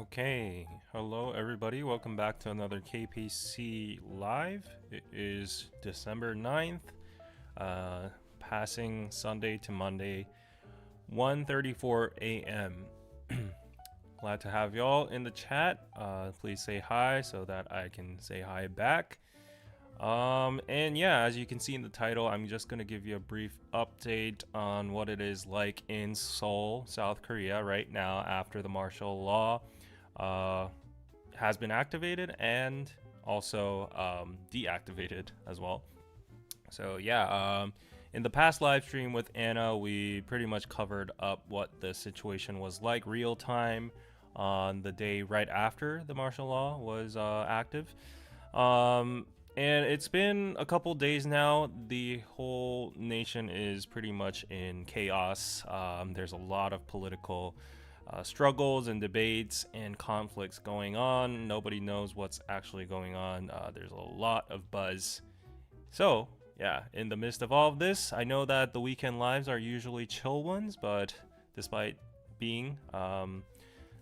Okay, hello everybody. Welcome back to another KPC live. It is December 9th, passing Sunday to Monday, 1:34 a.m. Glad to have y'all in the chat. Please say hi so that I can say hi back. And yeah, as you can see in the title, I'm just gonna give you a brief update on what it is like in Seoul, South Korea right now after the martial law uh, has been activated and also deactivated as well. So yeah, in the past live stream with Anna, we pretty much covered up what the situation was like real time on the day right after the martial law was active. Um, and it's been a couple days now. The whole nation is pretty much in chaos. There's a lot of political struggles and debates and conflicts going on. Nobody knows what's actually going on. There's a lot of buzz. So, yeah, in the midst of all of this, I know that the weekend lives are usually chill ones, but despite being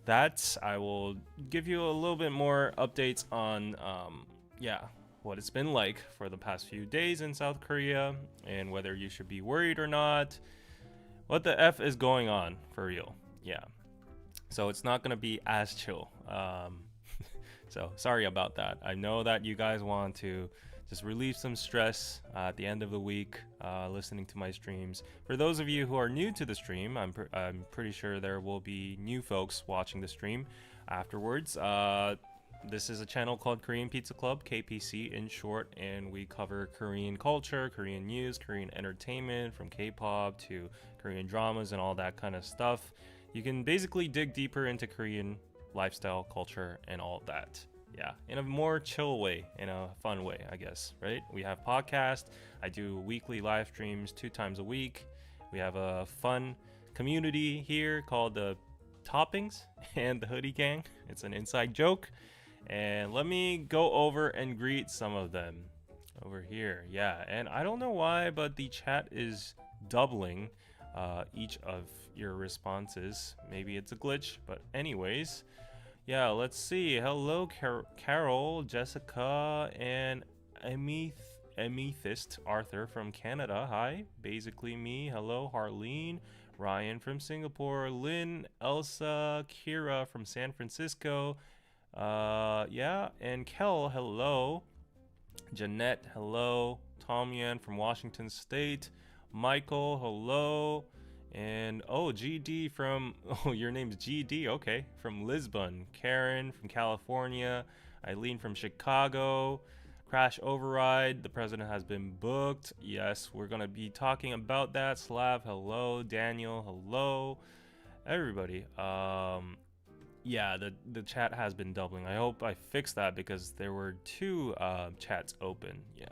that, I will give you a little bit more updates on, yeah, what it's been like for the past few days in South Korea and whether you should be worried or not. What the F is going on for real? Yeah. So it's not going to be as chill. So sorry about that. I know that you guys want to just relieve some stress at the end of the week listening to my streams. For those of you who are new to the stream, I'm pretty sure there will be new folks watching the stream afterwards. This is a channel called Korean Pizza Club, KPC in short, and we cover Korean culture, Korean news, Korean entertainment, from K-pop to Korean dramas and all that kind of stuff. You can basically dig deeper into Korean lifestyle, culture, and all of that. Yeah, in a more chill way, in a fun way, I guess, right? We have podcasts. I do weekly live streams 2 times a week. We have a fun community here called the Toppings and the Hoodie Gang. It's an inside joke. And let me go over and greet some of them over here. Yeah, and I don't know why, but the chat is doubling each of your responses. Maybe it's a glitch, but anyways, yeah, let's see. Hello, Carol, Jessica, and Amethyst Arthur from Canada. Hi, basically me. Hello, Harleen, Ryan from Singapore, Lynn, Elsa, Kira from San Francisco. Yeah, and Kel, hello. Jeanette, hello. Tom Yan from Washington State. Michael, hello. And GD from your name's GD, okay, from Lisbon. Karen from California. Eileen from Chicago. Crash Override, the president has been booked. Yes, we're gonna be talking about that. Slav, hello. Daniel, hello. Everybody. Yeah, the chat has been doubling. I hope I fixed that because there were 2 chats open. Yeah.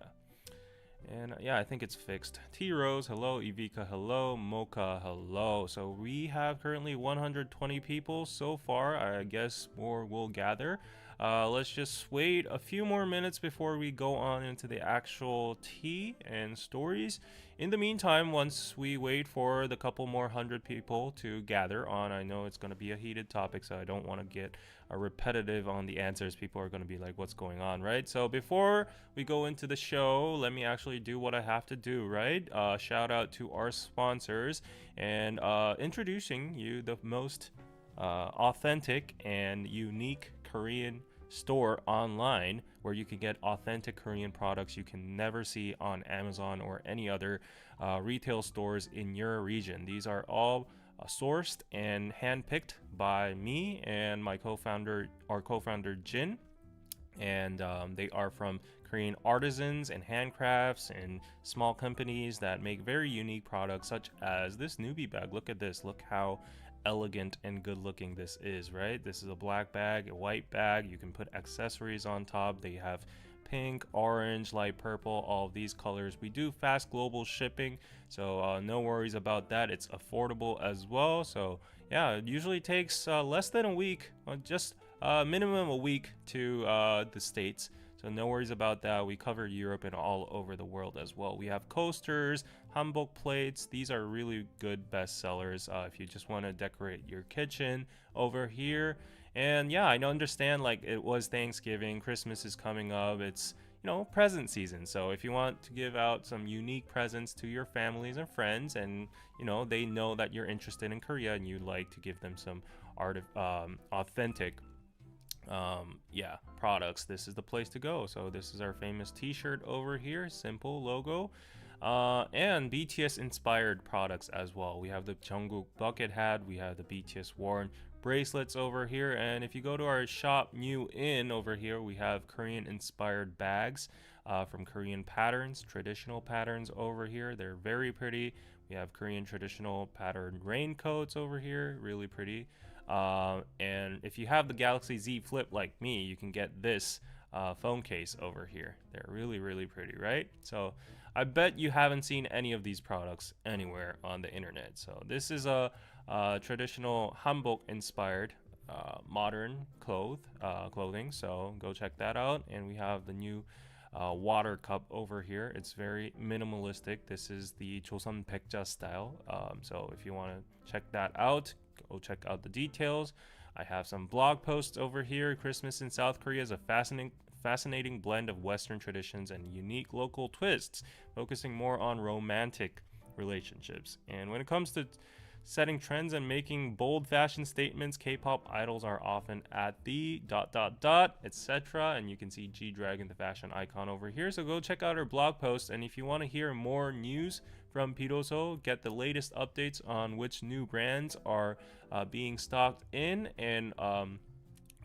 And yeah, I think it's fixed. T Rose, hello. Evika, hello. Mocha, hello. So we have currently 120 people so far. I guess more will gather. Let's just wait a few more minutes before we go on into the actual tea and stories. In the meantime, once we wait for the couple more 100 people to gather on, I know it's going to be a heated topic, so I don't want to get repetitive on the answers. People are going to be like, what's going on, right? So before we go into the show, let me actually do what I have to do, right? Shout out to our sponsors and introducing you the most authentic and unique Korean store online where you can get authentic Korean products you can never see on Amazon or any other retail stores in your region. These are all sourced and handpicked by me and my our co-founder Jin, and they are from Korean artisans and handcrafts and small companies that make very unique products, such as this newbie bag. Look at this. Look how elegant and good looking this is, right? This is a black bag, a white bag. You can put accessories on top. They have pink, orange, light purple, all of these colors. We do fast global shipping, so no worries about that. It's affordable as well. So yeah, it usually takes less than a week, just minimum a week to the States. So no worries about that. We cover Europe and all over the world as well. We have coasters, hanbok plates. These are really good best sellers if you just want to decorate your kitchen over here. And yeah, I understand like it was Thanksgiving, Christmas is coming up. It's, present season. So if you want to give out some unique presents to your families and friends, and they know that you're interested in Korea and you like to give them some authentic products, this is the place to go. So this is our famous t-shirt over here, simple logo, and BTS inspired products as well. We have the Jungkook bucket hat, we have the BTS worn bracelets over here, and if you go to our shop new in over here, we have Korean inspired bags from Korean patterns, traditional patterns over here. They're very pretty. We have Korean traditional patterned raincoats over here, really pretty. And if you have the Galaxy Z Flip like me, you can get this phone case over here. They're really, really pretty, right? So I bet you haven't seen any of these products anywhere on the internet. So this is a traditional hanbok inspired modern clothing. So go check that out. And we have the new water cup over here. It's very minimalistic. This is the Joseon Baekja style. So if you want to check that out, go check out the details. I have some blog posts over here. Christmas in South Korea is a fascinating blend of Western traditions and unique local twists, focusing more on romantic relationships. And when it comes to setting trends and making bold fashion statements, K-pop idols are often at the ... etc. And you can see G-Dragon, the fashion icon over here. So go check out our blog post. And if you want to hear more news from Piroso, get the latest updates on which new brands are being stocked in. And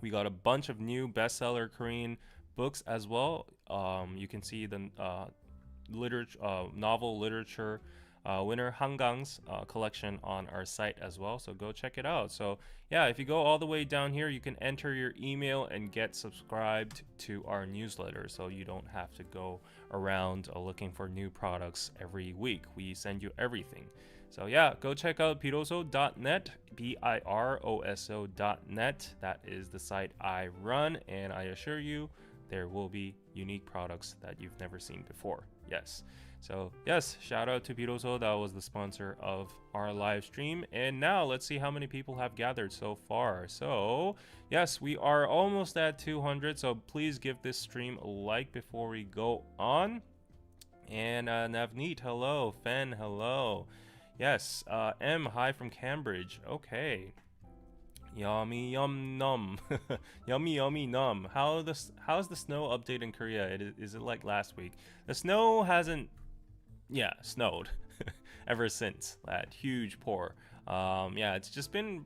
we got a bunch of new bestseller Korean books as well. You can see the novel literature winner Hangang's collection on our site as well, so go check it out. So yeah, if you go all the way down here, you can enter your email and get subscribed to our newsletter, so you don't have to go around looking for new products every week. We send you everything. So yeah, go check out piroso.net, piroso.net. That is the site I run, and I assure you there will be unique products that you've never seen before. Yes. So yes, shout out to Piroso. That was the sponsor of our live stream. And now let's see how many people have gathered so far. So yes, we are almost at 200. So please give this stream a like before we go on. And Navneet, hello. Fen, hello. Yes, M, hi from Cambridge. Okay. Yummy yum num. Yummy yummy num. How's the snow update in Korea? Is it like last week? The snow hasn't snowed ever since that huge pour. It's just been,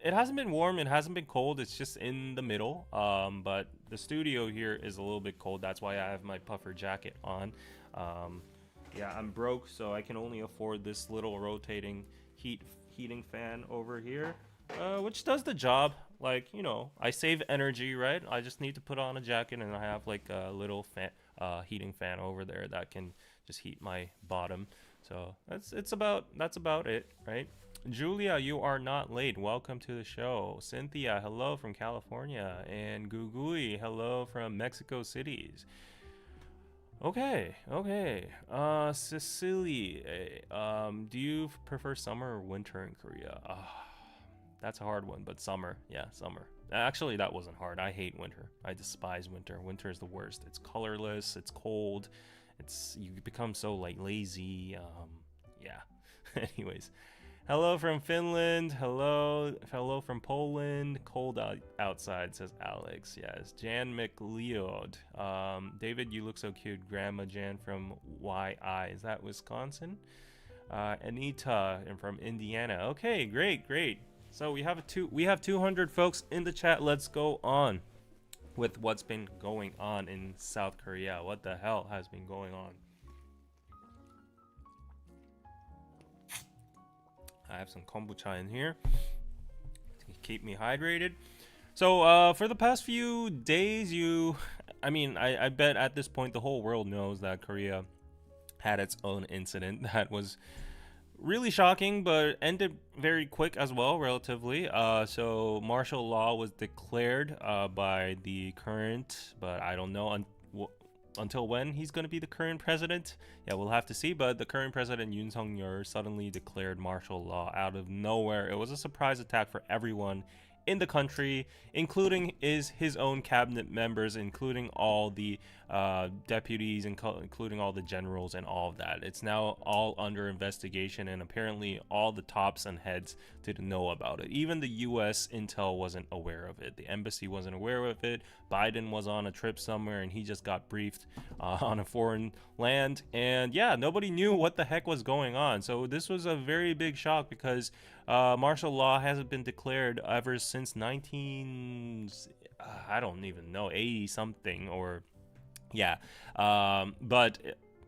it hasn't been warm, it hasn't been cold, it's just in the middle. But the studio here is a little bit cold. That's why I have my puffer jacket on. I'm broke, so I can only afford this little rotating heating fan over here, which does the job. Like, I save energy, right? I just need to put on a jacket, and I have like a little heating fan over there that can just heat my bottom. So that's about it, right? Julia, you are not late. Welcome to the show. Cynthia, hello from California. And Gugui, hello from Mexico City. Okay. Cecily, do you prefer summer or winter in Korea? That's a hard one, but summer. Yeah, summer. Actually, that wasn't hard. I hate winter. I despise winter. Winter is the worst. It's colorless, it's cold, you become so like lazy. Anyways, hello from Finland. Hello from Poland. Cold outside, says Alex. Yes. Jan McLeod. David, you look so cute. Grandma Jan from YI. Is that Wisconsin? Anita from Indiana. Okay, great. So we have 200 folks in the chat. Let's go on with what's been going on in South Korea. What the hell has been going on? I have some kombucha in here to keep me hydrated. So for the past few days, I bet at this point the whole world knows that Korea had its own incident that was really shocking, but ended very quick as well, relatively. So martial law was declared by the current, but I don't know until when he's going to be the current president. Yeah, we'll have to see. But the current president, Yoon Suk-yeol, suddenly declared martial law out of nowhere. It was a surprise attack for everyone in the country, including his own cabinet members, including all the deputies, including all the generals and all of that. It's now all under investigation, and apparently all the tops and heads didn't know about it. Even the U.S. intel wasn't aware of it. The embassy wasn't aware of it. Biden was on a trip somewhere, and he just got briefed on a foreign land. And yeah, nobody knew what the heck was going on. So this was a very big shock, because martial law hasn't been declared ever since I don't even know, 80 something, or yeah. But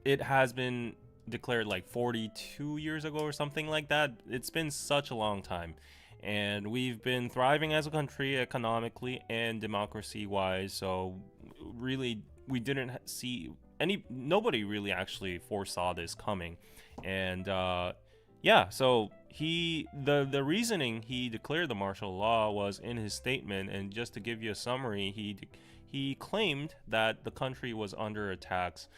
it has been declared like 42 years ago or something like that. It's been such a long time, and we've been thriving as a country economically and democracy wise. So really, we didn't see nobody really actually foresaw this coming. And yeah, so the reasoning he declared the martial law was in his statement. And just to give you a summary, he claimed that the country was under attacks,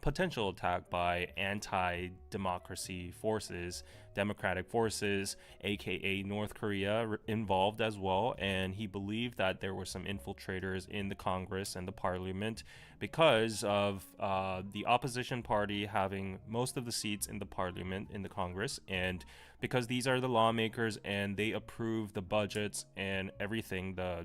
potential attack by anti-democracy forces, democratic forces, aka North Korea, involved as well. And he believed that there were some infiltrators in the Congress and the parliament, because of the opposition party having most of the seats in the parliament, in the Congress, and because these are the lawmakers and they approve the budgets and everything the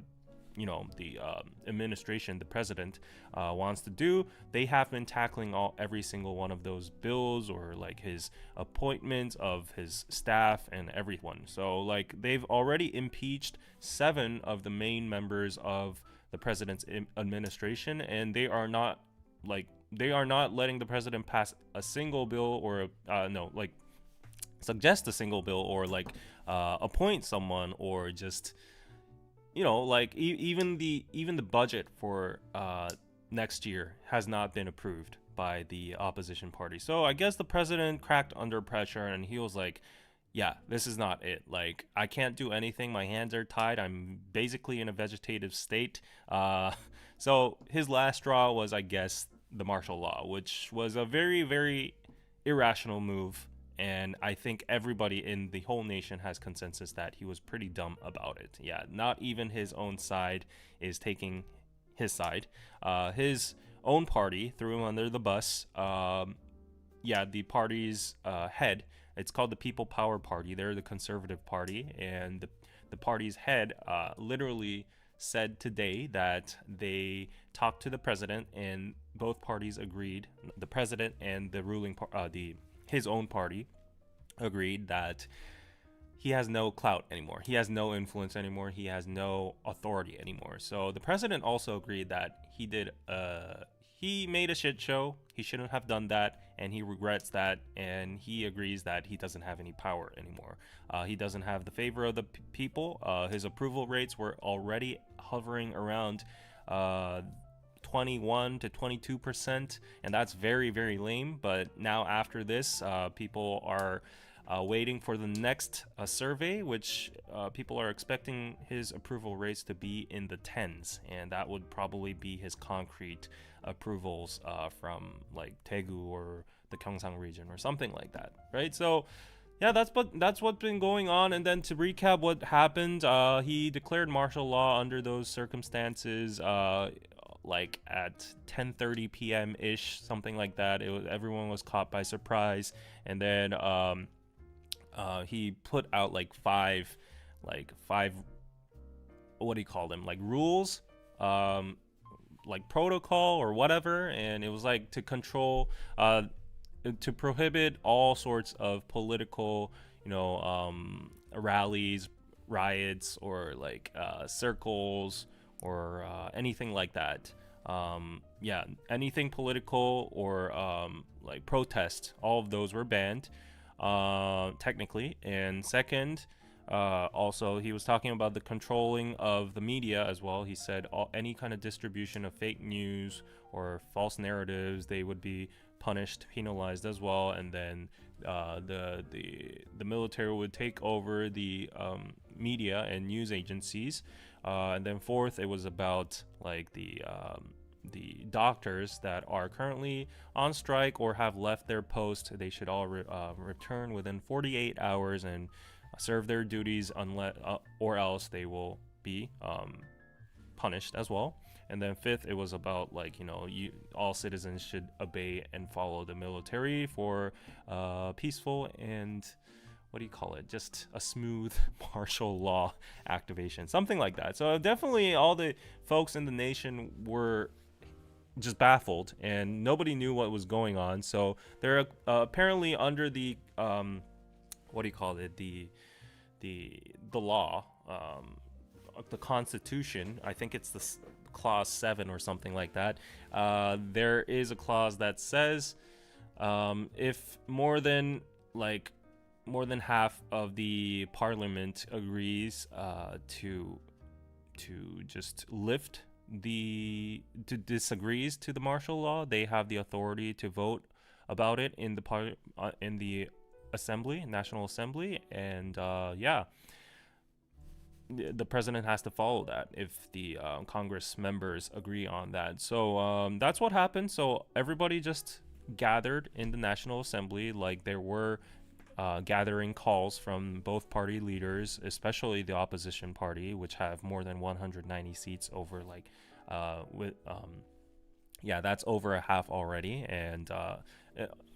administration, the president, wants to do. They have been tackling every single one of those bills, or like his appointments of his staff and everyone. So like, they've already impeached 7 of the main members of the president's administration, and they are not letting the president pass a single bill, or suggest a single bill, or appoint someone, or just even the budget for next year has not been approved by the opposition party. So I guess the president cracked under pressure, and he was like, yeah, this is not it. Like, I can't do anything. My hands are tied. I'm basically in a vegetative state. So his last straw was, I guess, the martial law, which was a very, very irrational move. And I think everybody in the whole nation has consensus that he was pretty dumb about it. Yeah, not even his own side is taking his side. His own party threw him under the bus. The party's head, it's called the People Power Party. They're the conservative party. And the party's head literally said today that they talked to the president, and both parties agreed. The president and the ruling his own party agreed that he has no clout anymore. He has no influence anymore. He has no authority anymore. So the president also agreed that he made a shit show. He shouldn't have done that, and he regrets that, and he agrees that he doesn't have any power anymore. He doesn't have the favor of the people. His approval rates were already hovering around 21 to 22%, and that's very, very lame. But now after this, people are waiting for the next survey, which people are expecting his approval rates to be in the 10s, and that would probably be his concrete approvals from like Daegu or the Gyeongsang region or something like that, right? So yeah, that's what's been going on. And then to recap what happened, he declared martial law under those circumstances, like at 10:30 p.m. ish, something like that. Everyone was caught by surprise, and then he put out like five, what do you call them, like rules, like protocol or whatever, and it was like to control, to prohibit all sorts of political, rallies, riots, or like circles, or anything like that. Anything political or like protest, all of those were banned, technically. And second, also he was talking about the controlling of the media as well. He said any kind of distribution of fake news or false narratives, they would be punished, penalized as well. And then the military would take over the media and news agencies. And then fourth, it was about like the doctors that are currently on strike or have left their post. They should all return within 48 hours, and serve their duties, unless or else they will be punished as well. And then fifth, it was about like, all citizens should obey and follow the military for peaceful and, what do you call it, just a smooth martial law activation, something like that. So definitely all the folks in the nation were just baffled, and nobody knew what was going on. So they're apparently under the what do you call it, the law, the Constitution. I think it's the clause 7 or something like that. There is a clause that says if more than half of the parliament agrees to just lift disagrees to the martial law, they have the authority to vote about it in the assembly, National Assembly. And the president has to follow that if the Congress members agree on that. So that's what happened. So everybody just gathered in the National Assembly. Like, there were gathering calls from both party leaders, especially the opposition party, which have more than 190 seats over that's over a half already. And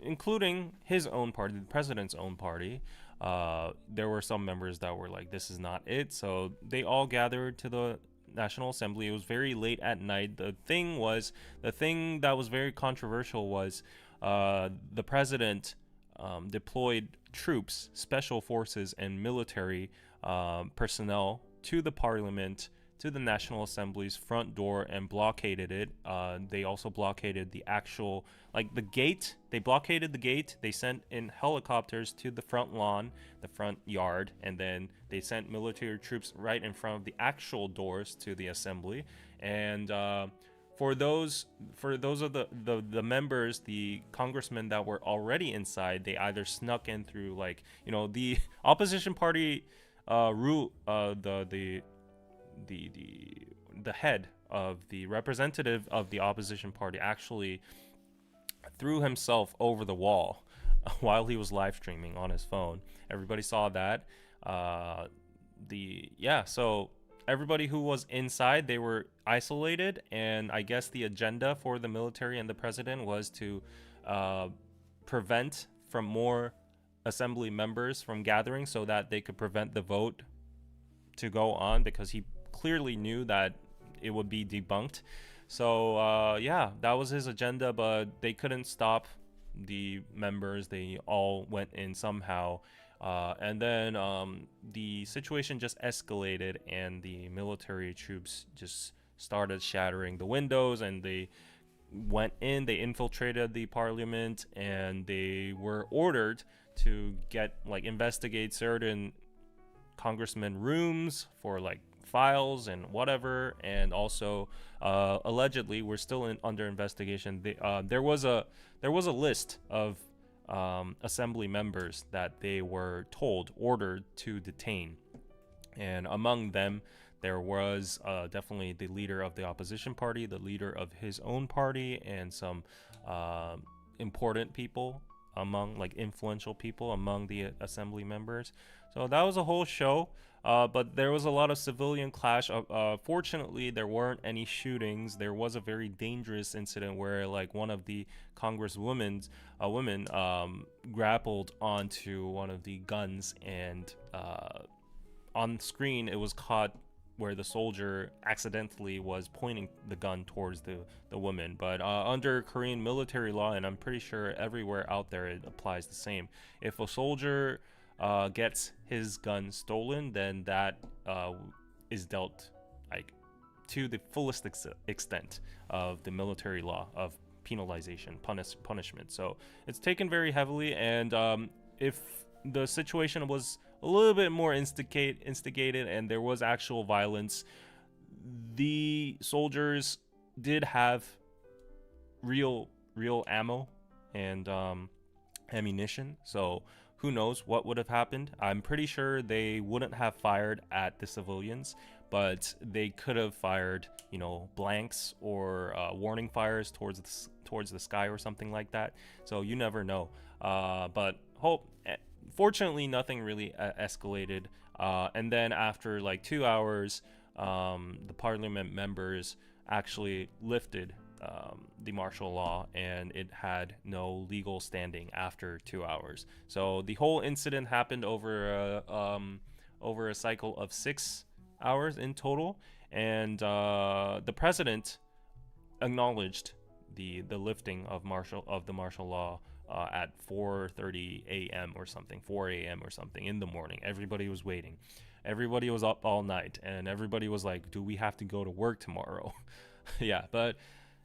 including his own party, the president's own party, there were some members that were like, this is not it. So they all gathered to the National Assembly. It was very late at night. The thing that was very controversial was the president deployed troops, special forces, and military personnel to the parliament, to the National Assembly's front door, and blockaded it. They also blockaded the actual, the gate. They blockaded the gate. They sent in helicopters to the front lawn, the front yard, and then they sent military troops right in front of the actual doors to the assembly. And for those of the members, the congressmen that were already inside, they either snuck in through the opposition party the head of the representative of the opposition party actually threw himself over the wall while he was live streaming on his phone. Everybody saw that. So everybody who was inside, they were isolated, and I guess the agenda for the military and the president was to prevent from more assembly members from gathering, so that they could prevent the vote to go on, because he clearly knew that it would be debunked. So that was his agenda, but they couldn't stop the members. They all went in somehow. And then the situation just escalated, and the military troops just started shattering the windows, and they went in, they infiltrated the parliament, and they were ordered to investigate certain congressmen rooms for files and whatever. And also allegedly, we're still under investigation. There was a list of assembly members that they were ordered to detain, and among them there was definitely the leader of the opposition party, the leader of his own party, and some important people influential people among the assembly members. So that was a whole show. But there was a lot of civilian clash. Fortunately, there weren't any shootings. There was a very dangerous incident where one of the women grappled onto one of the guns, and on screen it was caught where the soldier accidentally was pointing the gun towards the woman. But under Korean military law, and I'm pretty sure everywhere out there it applies the same, if a soldier gets his gun stolen, then that is dealt to the fullest extent of the military law of penalization, punishment. So it's taken very heavily, and if the situation was a little bit more instigated and there was actual violence, the soldiers did have real ammo and ammunition. So who knows what would have happened. I'm pretty sure they wouldn't have fired at the civilians, but they could have fired, blanks or warning fires towards the sky or something like that. So you never know. But Fortunately, nothing really escalated. And then after like 2 hours, the parliament members actually lifted the martial law, and it had no legal standing after 2 hours. So the whole incident happened over a cycle of 6 hours in total, and the president acknowledged the lifting of the martial law at 4:30 a.m. or something, 4 a.m. or something in the morning. Everybody was waiting. Everybody was up all night, and everybody was like, "Do we have to go to work tomorrow?" Yeah, but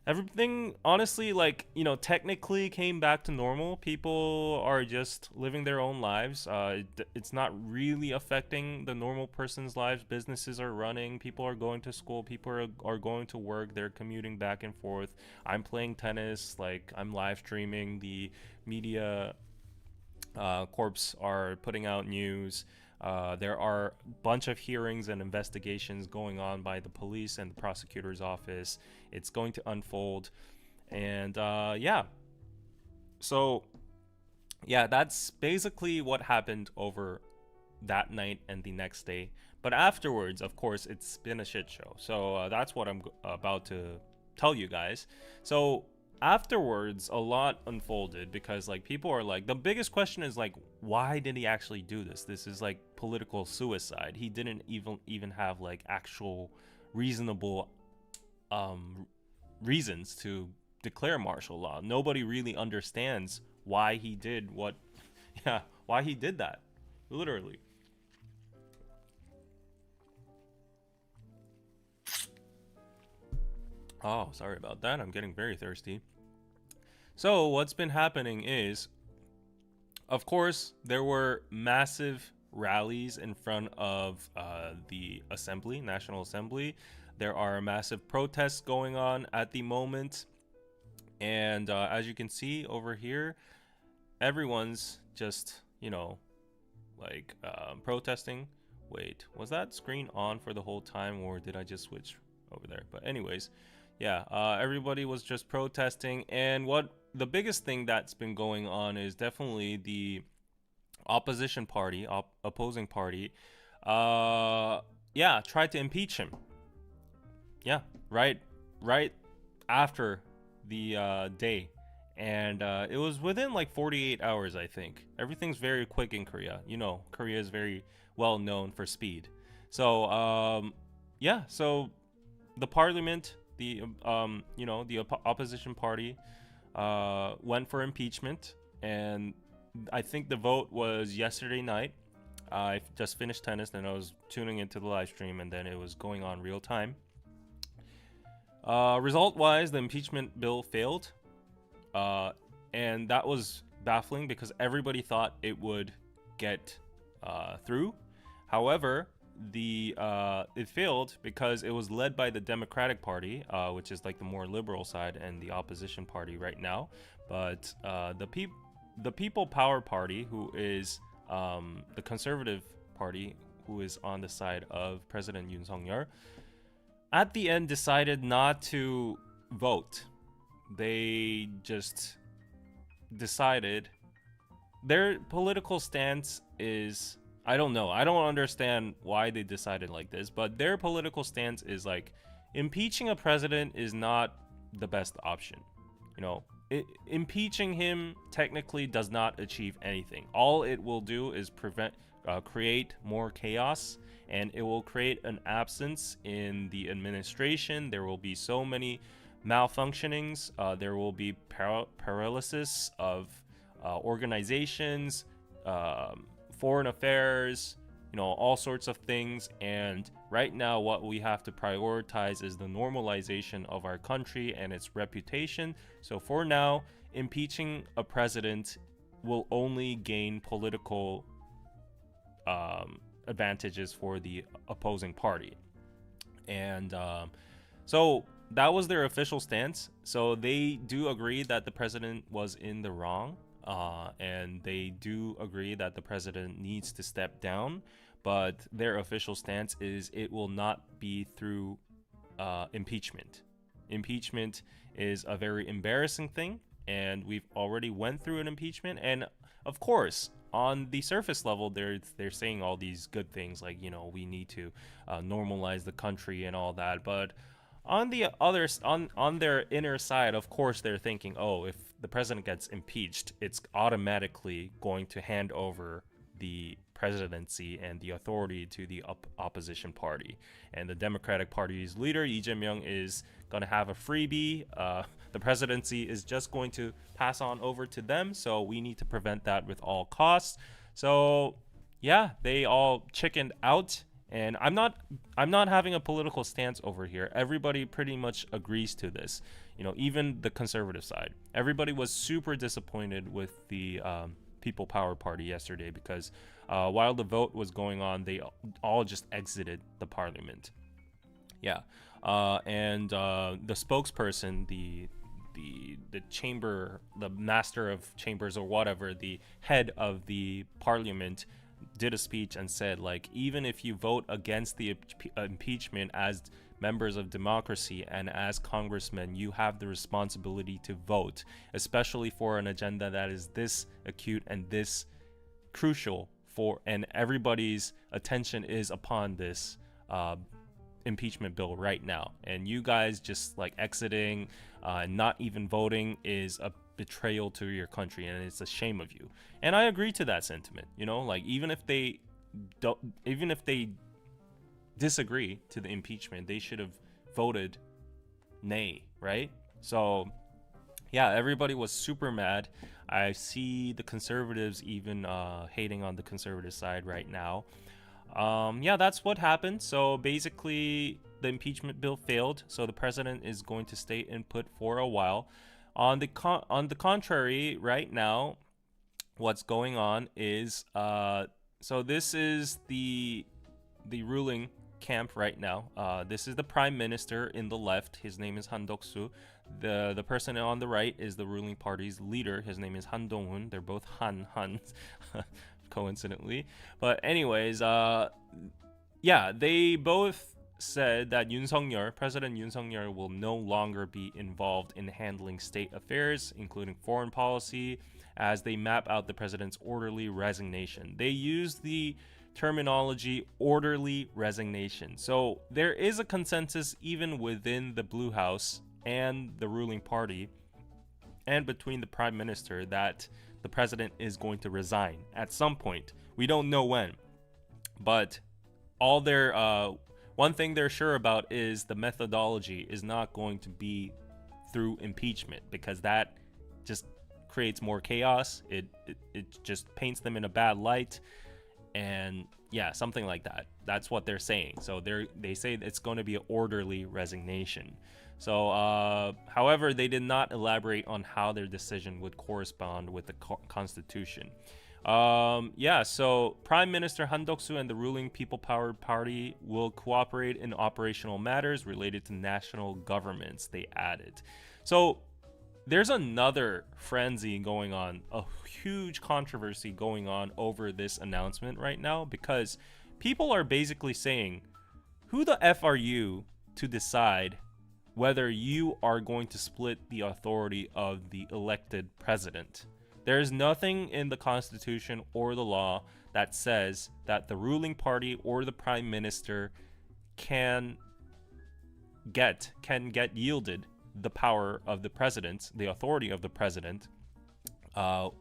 everything honestly, like, technically came back to normal. People are just living their own lives. It's not really affecting the normal person's lives. Businesses are running, people are going to school, people are going to work, they're commuting back and forth. I'm playing tennis, like, I'm live streaming. The media corps are putting out news. There are a bunch of hearings and investigations going on by the police and the prosecutor's office. It's going to unfold. And yeah. So, yeah, that's basically what happened over that night and the next day. But afterwards, of course, it's been a shit show. So that's what I'm about to tell you guys. So afterwards, a lot unfolded because, like, people are like, the biggest question is like, why did he actually do this? This is like political suicide. He didn't even have like actual reasonable reasons to declare martial law. Nobody really understands why he did why he did that, literally. Oh, sorry about that. I'm getting very thirsty. So what's been happening is, of course, there were massive rallies in front of the assembly, National Assembly. There are massive protests going on at the moment. And as you can see over here, everyone's just, like protesting. Wait, was that screen on for the whole time, or did I just switch over there? But anyways, yeah, everybody was just protesting. And what the biggest thing that's been going on is definitely the opposition party, opposing party, yeah, tried to impeach him. Yeah, right after the day. And it was within like 48 hours, I think. Everything's very quick in Korea. Korea is very well known for speed. So yeah, so the parliament, the opposition party went for impeachment, and I think the vote was yesterday night. I just finished tennis, and I was tuning into the live stream, and then it was going on real time. Result-wise, the impeachment bill failed, and that was baffling because everybody thought it would get through. However, it failed because it was led by the Democratic Party, which is like the more liberal side, and the opposition party right now. But the People Power Party, who is the conservative party, who is on the side of President Yoon Suk-yeol, at the end decided not to vote. They just decided their political stance is, I don't know. I don't understand why they decided like this, but their political stance is like, impeaching a president is not the best option. Impeaching him technically does not achieve anything. All it will do is create more chaos, and it will create an absence in the administration. There will be so many malfunctionings. There will be paralysis of organizations, foreign affairs, all sorts of things. And right now, what we have to prioritize is the normalization of our country and its reputation. So for now, impeaching a president will only gain political advantages for the opposing party. And so that was their official stance. So they do agree that the president was in the wrong, and they do agree that the president needs to step down, but their official stance is it will not be through impeachment. Impeachment is a very embarrassing thing, and we've already went through an impeachment. And of course, on the surface level, they're saying all these good things, like, we need to normalize the country and all that. But on the others, on their inner side, of course, they're thinking, oh, if the president gets impeached, it's automatically going to hand over the presidency and the authority to the opposition party. And the Democratic Party's leader, Lee Jae-myung, is going to have a freebie. The presidency is just going to pass on over to them. So we need to prevent that with all costs. So yeah, they all chickened out. And I'm not having a political stance over here. Everybody pretty much agrees to this. Even the conservative side. Everybody was super disappointed with the People Power Party yesterday because while the vote was going on, they all just exited the parliament. Yeah, and the spokesperson, the chamber, the master of chambers or whatever, the head of the parliament, did a speech and said, like, even if you vote against the impeachment as members of democracy and as congressmen, you have the responsibility to vote, especially for an agenda that is this acute and this crucial and everybody's attention is upon this impeachment bill right now. And you guys just like exiting, not even voting is a betrayal to your country, and it's a shame of you. And I agree to that sentiment. Like even if they disagree to the impeachment, they should have voted nay, right? So yeah, everybody was super mad. I see the conservatives even hating on the conservative side right now. Yeah, that's what happened. So basically the impeachment bill failed, so the president is going to stay in put for a while. On the contrary, right now what's going on is so this is the ruling camp right now. This is the prime minister in the left. His name is Han Dok-soo. The person on the right is the ruling party's leader. His name is Han Dong-hun. They're both Han coincidentally. But anyways, yeah, they both said that President Yoon Suk-yeol will no longer be involved in handling state affairs, including foreign policy, as they map out the president's orderly resignation. They used the terminology orderly resignation. So there is a consensus even within the Blue House and the ruling party and between the prime minister that the president is going to resign at some point. We don't know when, but all their one thing they're sure about is the methodology is not going to be through impeachment, because that just creates more chaos. It just paints them in a bad light, and yeah, something like that. That's what they're saying. So they say it's going to be an orderly resignation. So however, they did not elaborate on how their decision would correspond with the constitution. Yeah, so Prime Minister Han Dok-soo and the ruling People Power Party will cooperate in operational matters related to national governments, they added. So there's another frenzy going on, a huge controversy going on over this announcement right now, because people are basically saying, who the F are you to decide whether you are going to split the authority of the elected president? There is nothing in the Constitution or the law that says that the ruling party or the prime minister can get yielded the power of the president, the authority of the president,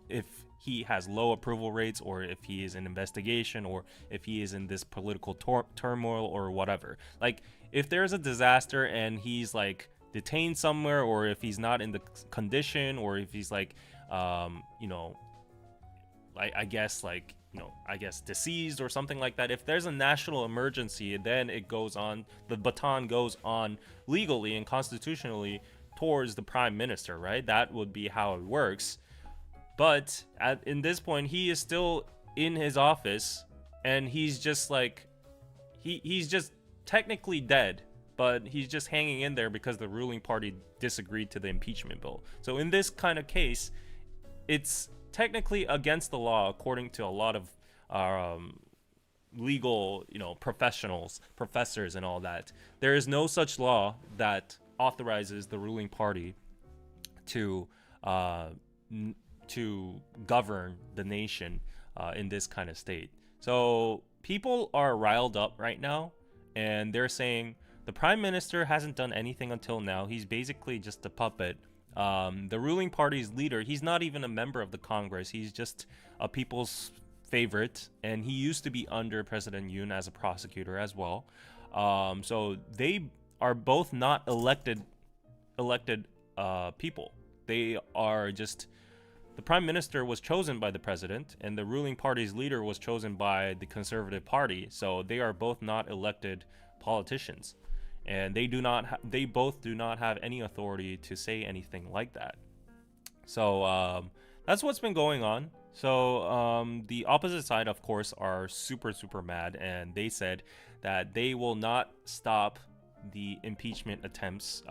if he has low approval rates, or if he is in investigation, or if he is in this political turmoil or whatever. Like, if there's a disaster and he's like detained somewhere, or if he's not in the condition, or if he's like I guess deceased or something like that. If there's a national emergency, then it goes on, the baton goes on legally and constitutionally towards the prime minister, right? That would be how it works. But in this point, he is still in his office, and he's just like, he's just technically dead, but he's just hanging in there because the ruling party disagreed to the impeachment bill. So in this kind of case, it's technically against the law, according to a lot of legal, professors and all that. There is no such law that authorizes the ruling party to govern the nation in this kind of state. So people are riled up right now, and they're saying the prime minister hasn't done anything until now. He's basically just a puppet. The ruling party's leader, he's not even a member of the Congress. He's just a people's favorite, and he used to be under President Yoon as a prosecutor as well. So they are both not elected people. They are just, the prime minister was chosen by the president, and the ruling party's leader was chosen by the Conservative Party. So they are both not elected politicians, and they both do not have any authority to say anything like that. So that's what's been going on. So the opposite side, of course, are super mad, and they said that they will not stop the impeachment attempts.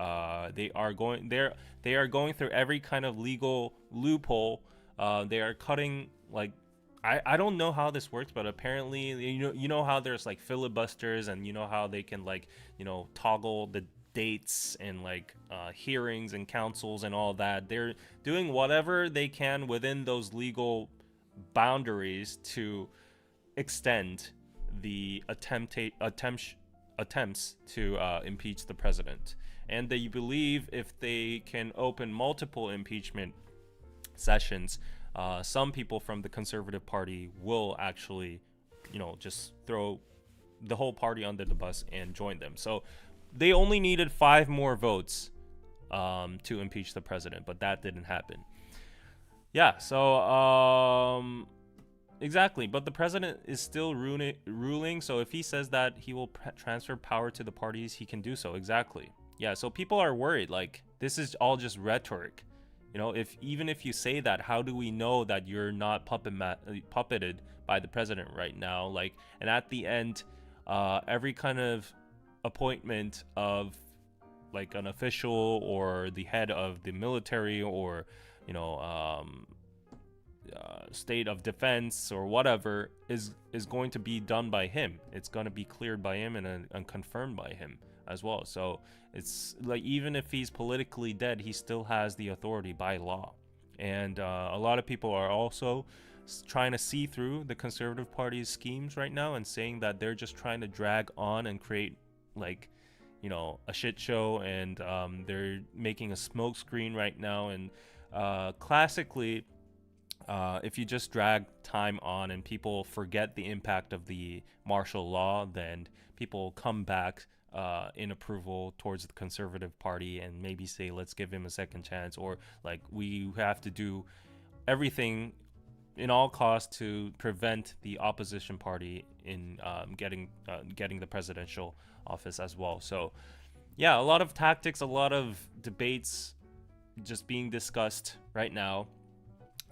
They are going through every kind of legal loophole. They are cutting, like, I don't know how this works, but apparently you know how there's like filibusters, and you know how they can, like, toggle the dates and like hearings and councils and all that. They're doing whatever they can within those legal boundaries to extend the attempts to impeach the president. And they believe if they can open multiple impeachment sessions, some people from the Conservative Party will actually, just throw the whole party under the bus and join them. So they only needed 5 more votes to impeach the president, but that didn't happen. Yeah, so exactly. But the president is still ruling, so if he says that he will transfer power to the parties, he can do so. Exactly. Yeah, so people are worried, like, this is all just rhetoric. Even if you say that, how do we know that you're not puppeted by the president right now? Like, and at the end, every kind of appointment of like an official or the head of the military or state of defense or whatever is going to be done by him. It's going to be cleared by him and confirmed by him as well. So it's like, even if he's politically dead, he still has the authority by law. And a lot of people are also trying to see through the Conservative Party's schemes right now and saying that they're just trying to drag on and create, like, a shit show, and they're making a smokescreen right now. And classically, if you just drag time on and people forget the impact of the martial law, then people come back in approval towards the Conservative Party and maybe say, let's give him a second chance, or like, we have to do everything in all costs to prevent the opposition party in getting the presidential office as well. So yeah, a lot of tactics, a lot of debates just being discussed right now.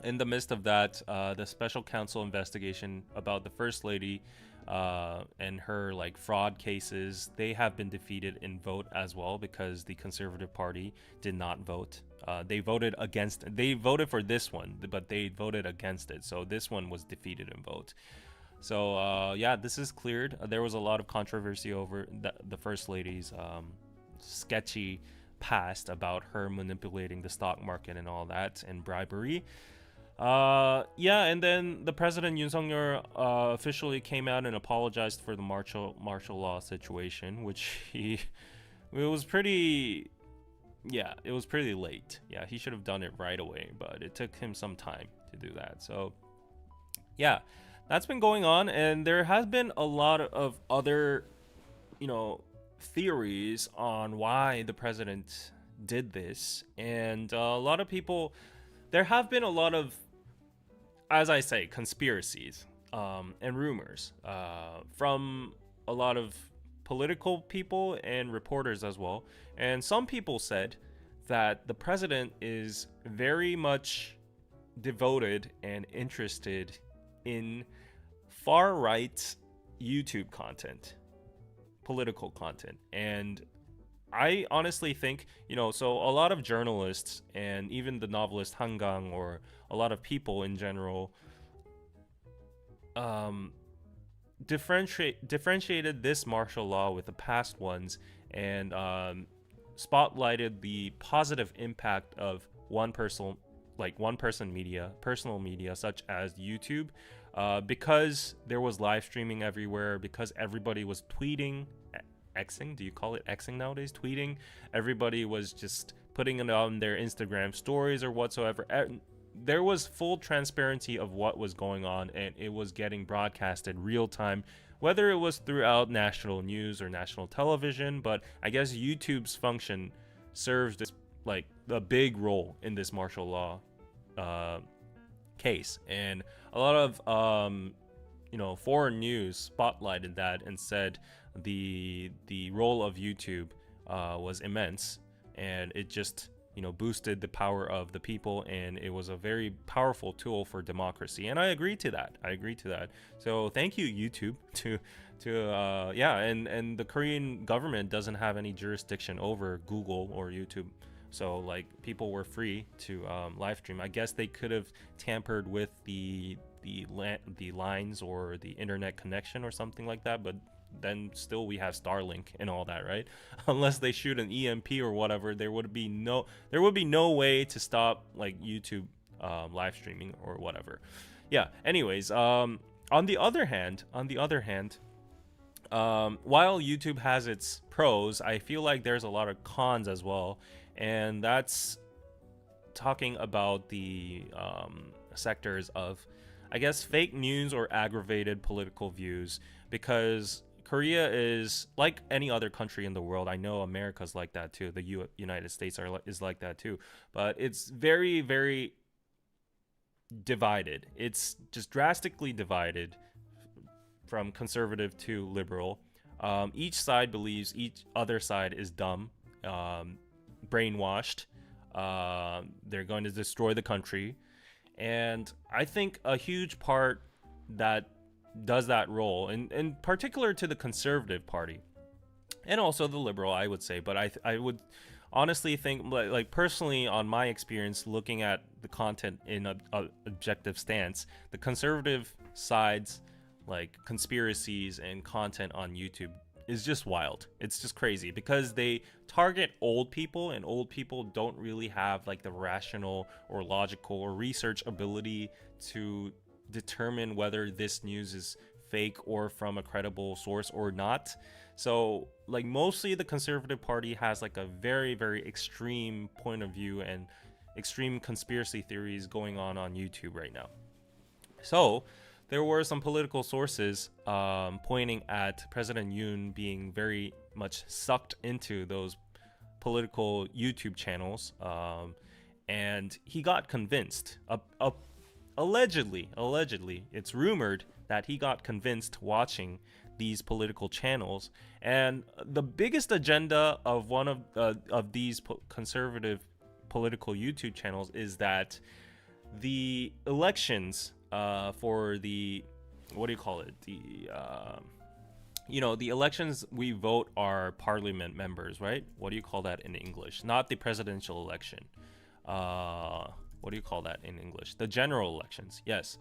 In the midst of that, the special counsel investigation about the first lady and her like fraud cases, they have been defeated in vote as well, because the Conservative Party did not vote. They voted for this one, but they voted against it. So this one was defeated in vote. So yeah, this is cleared. There was a lot of controversy over the first lady's sketchy past about her manipulating the stock market and all that, and bribery. Yeah, and then the president, Yoon Suk-yeol, officially came out and apologized for the martial law situation, which it was pretty late. Yeah, he should have done it right away, but it took him some time to do that. So yeah, that's been going on, and there has been a lot of other, theories on why the president did this, and a lot of people, there have been a lot of, as I say, conspiracies and rumors from a lot of political people and reporters as well. And some people said that the president is very much devoted and interested in far-right YouTube content, political content. And I honestly think, so a lot of journalists and even the novelist Hangang, or a lot of people in general, differentiated this martial law with the past ones, and spotlighted the positive impact of personal media, such as YouTube, because there was live streaming everywhere, because everybody was tweeting, Xing, do you call it Xing nowadays? Tweeting. Everybody was just putting it on their Instagram stories or whatsoever. There was full transparency of what was going on, and it was getting broadcasted real time, whether it was throughout national news or national television. But I guess YouTube's function serves this like a big role in this martial law case, and a lot of foreign news spotlighted that and said the role of YouTube was immense, and it just boosted the power of the people, and it was a very powerful tool for democracy. And I agree to that. So thank you, YouTube, and the Korean government doesn't have any jurisdiction over Google or YouTube. So like people were free to live stream. I guess they could have tampered with the lines or the internet connection or something like that, but then still we have Starlink and all that, right? Unless they shoot an EMP or whatever, there would be no way to stop like YouTube live streaming or whatever. Yeah. Anyways, on the other hand, while YouTube has its pros, I feel like there's a lot of cons as well, and that's talking about the sectors of, I guess, fake news or aggravated political views, because Korea is like any other country in the world. I know America's like that too. The United States is like that too. But it's very, very divided. It's just drastically divided from conservative to liberal. Each side believes each other side is dumb, brainwashed. They're going to destroy the country. And I think a huge part that does that role, and particular to the conservative party and also the liberal, I would say, but I would honestly think, like personally, on my experience looking at the content in a objective stance, the conservative sides, like conspiracies and content on YouTube, is just wild. It's just crazy because they target old people, and old people don't really have like the rational or logical or research ability to determine whether this news is fake or from a credible source or not. So like mostly the conservative party has like a very, very extreme point of view and extreme conspiracy theories going on YouTube right now. So there were some political sources pointing at President Yoon being very much sucked into those political YouTube channels, and he got convinced. Allegedly, it's rumored that he got convinced watching these political channels, and the biggest agenda of one of these conservative political YouTube channels is that the elections for the, what do you call it, the the elections we vote are parliament members, right? What do you call that in English? Not the presidential election. What do you call that in English? The general elections. Yes.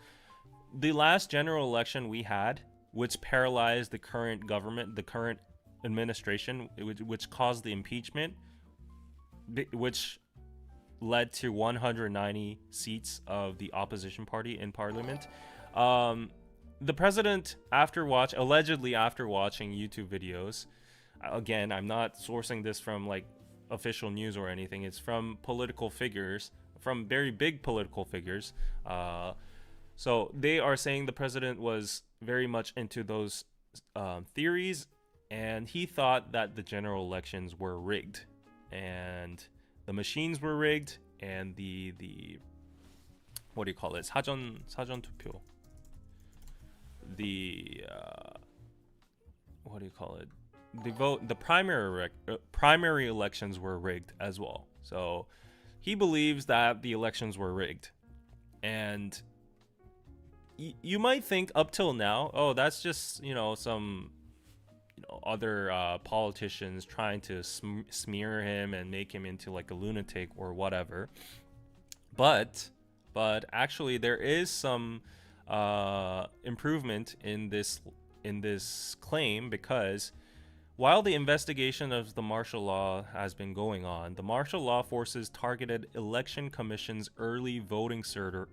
The last general election we had, which paralyzed the current government, the current administration, which caused the impeachment, which led to 190 seats of the opposition party in parliament. The president, allegedly after watching YouTube videos, again, I'm not sourcing this from like official news or anything, it's from political figures, from very big political figures. So they are saying the president was very much into those theories, and he thought that the general elections were rigged, and the machines were rigged, and the what do you call it? 사전 투표. The what do you call it? The primary elections were rigged as well. So he believes that the elections were rigged, and you might think up till now, oh, that's just some other politicians trying to smear him and make him into like a lunatic or whatever. But actually there is some improvement in this claim, because while the investigation of the martial law has been going on, the martial law forces targeted election commission's early voting server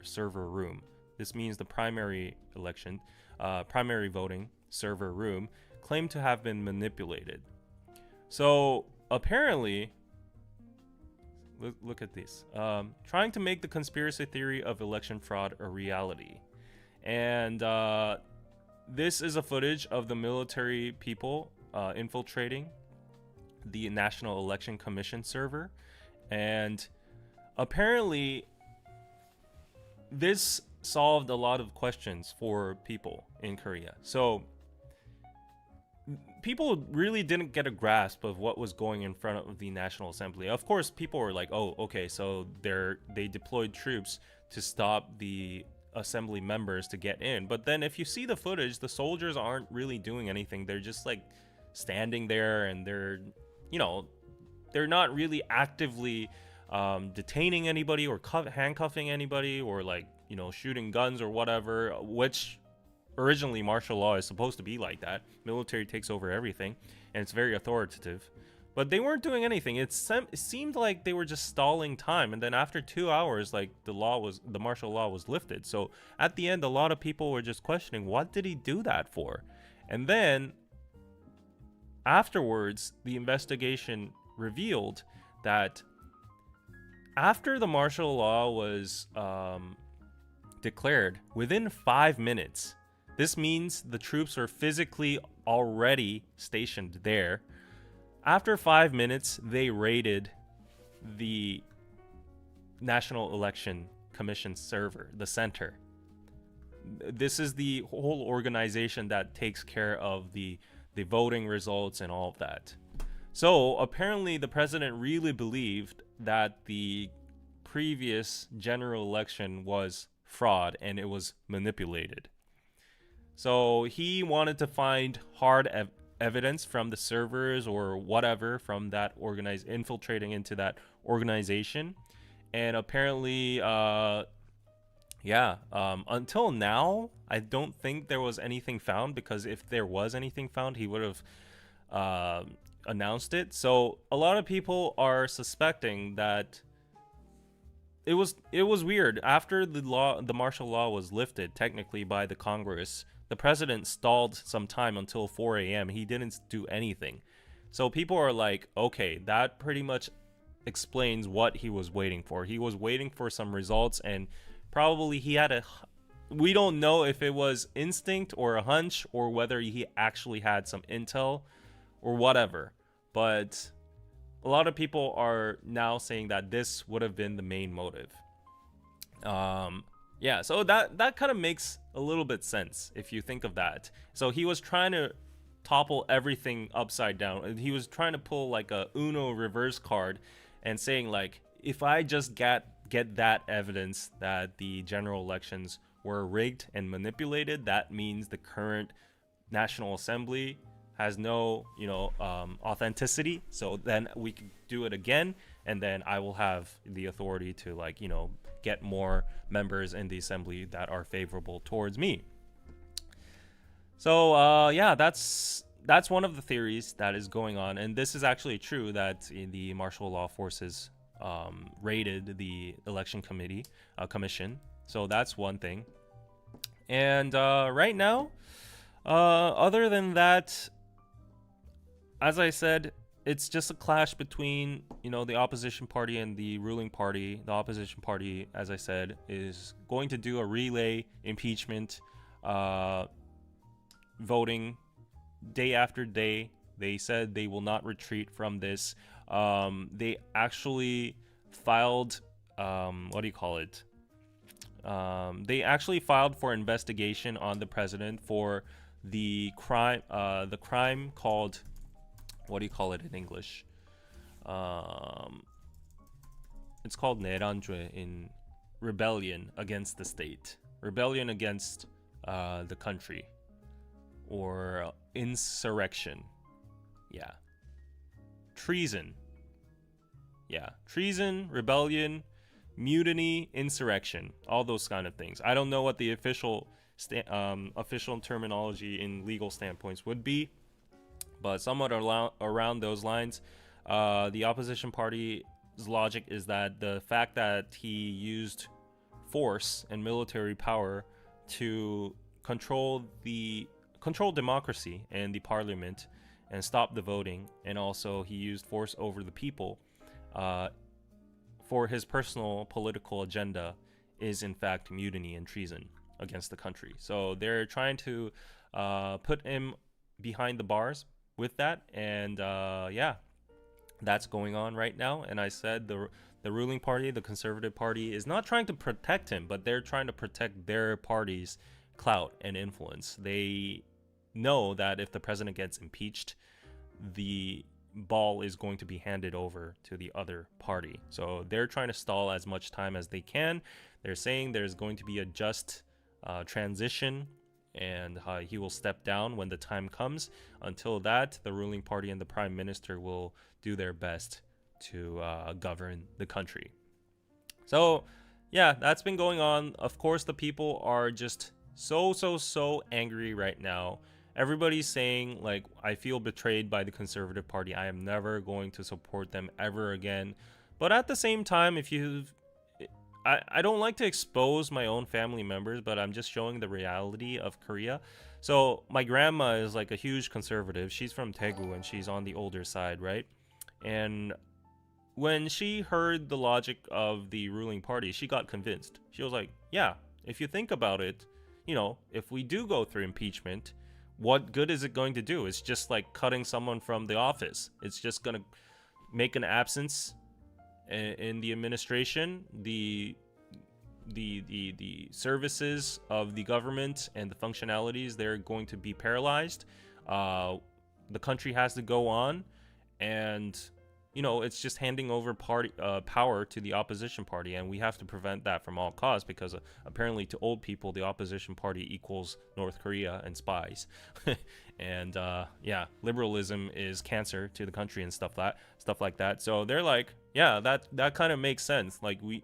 room. this means the primary election, primary voting server room, claimed to have been manipulated. So apparently, look at this, trying to make the conspiracy theory of election fraud a reality. And this is a footage of the military people infiltrating the National Election Commission server. And apparently, this solved a lot of questions for people in Korea. So people really didn't get a grasp of what was going in front of the National Assembly. Of course, people were like, oh, okay, so they deployed troops to stop the assembly members to get in. But then if you see the footage, the soldiers aren't really doing anything. They're just like standing there, and they're not really actively detaining anybody or handcuffing anybody, or like, shooting guns or whatever, which originally martial law is supposed to be like that. Military takes over everything, and it's very authoritative. But they weren't doing anything. It seemed like they were just stalling time. And then after 2 hours, like, the martial law was lifted. So at the end, a lot of people were just questioning, what did he do that for? And then afterwards, the investigation revealed that after the martial law was declared, within 5 minutes, this means the troops are physically already stationed there. After 5 minutes, they raided the National Election Commission server, the center. This is the whole organization that takes care of the voting results and all of that. So apparently the president really believed that the previous general election was fraud and it was manipulated. So he wanted to find hard evidence from the servers or whatever from that infiltrating into that organization. And apparently, until now, I don't think there was anything found, because if there was anything found, he would have announced it. So a lot of people are suspecting that it was weird. After the martial law was lifted, technically by the Congress, the president stalled some time until 4 a.m. He didn't do anything. So people are like, okay, that pretty much explains what he was waiting for. He was waiting for some results, and probably he had we don't know if it was instinct or a hunch, or whether he actually had some intel or whatever. But a lot of people are now saying that this would have been the main motive. So that kind of makes a little bit sense if you think of that. So he was trying to topple everything upside down. He was trying to pull like a Uno reverse card and saying, like, if I just get that evidence that the general elections were rigged and manipulated, that means the current National Assembly has no authenticity. So then we can do it again, and then I will have the authority to, like, get more members in the assembly that are favorable towards me. So that's one of the theories that is going on, and this is actually true, that the martial law forces raided the election commission. So that's one thing. And right now, other than that, as I said, it's just a clash between, the opposition party and the ruling party. The opposition party, as I said, is going to do a relay impeachment voting day after day. They said they will not retreat from this. They actually filed, they actually filed for investigation on the president for the crime called, what do you call it in English? It's called 내란죄, in rebellion against the state, rebellion against the country, or insurrection. Yeah. Treason. Yeah. Treason, rebellion, mutiny, insurrection, all those kind of things. I don't know what the official terminology in legal standpoints would be, but somewhat around those lines. The opposition party's logic is that the fact that he used force and military power to control democracy and the parliament and stop the voting, and also he used force over the people for his personal political agenda is in fact mutiny and treason against the country. So they're trying to put him behind the bars with that, and yeah, that's going on right now. And I said the ruling party, the Conservative Party, is not trying to protect him, but they're trying to protect their party's clout and influence. They know that if the president gets impeached, the ball is going to be handed over to the other party. So they're trying to stall as much time as they can. They're saying there's going to be a just transition, and he will step down when the time comes. Until that, the ruling party and the prime minister will do their best to govern the country. So yeah, that's been going on. Of course, the people are just so angry right now. Everybody's saying, like, I feel betrayed by the Conservative Party. I am never going to support them ever again. But at the same time, I don't like to expose my own family members, but I'm just showing the reality of Korea. So my grandma is like a huge conservative. She's from Daegu and she's on the older side, right? And when she heard the logic of the ruling party, she got convinced. She was like, yeah, if you think about it, if we do go through impeachment, what good is it going to do? It's just like cutting someone from the office. It's just going to make an absence in the administration. The services of the government and the functionalities, they're going to be paralyzed. The country has to go on, and it's just handing over power to the opposition party, and we have to prevent that from all costs, because apparently to old people, the opposition party equals North Korea and spies. And yeah, liberalism is cancer to the country and stuff like that. So they're like, yeah, that kind of makes sense. Like we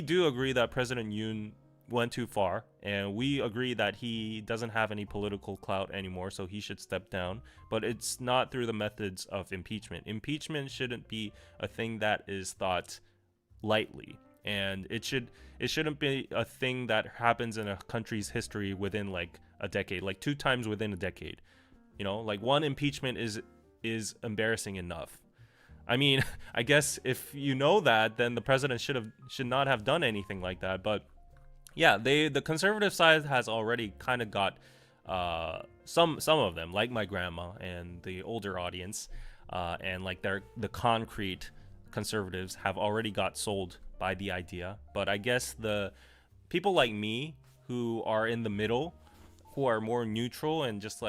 do agree that President Yoon went too far, and we agree that he doesn't have any political clout anymore, so he should step down. But it's not through the methods of impeachment. Impeachment shouldn't be a thing that is thought lightly, and it shouldn't be a thing that happens in a country's history within like a decade, like 2 times within a decade. Like one impeachment is embarrassing enough. I mean, I guess if you know that, then the president should not have done anything like that. But yeah, the conservative side has already kind of got some of them, like my grandma and the older audience, and like the concrete conservatives have already got sold by the idea. But I guess the people like me who are in the middle, who are more neutral and just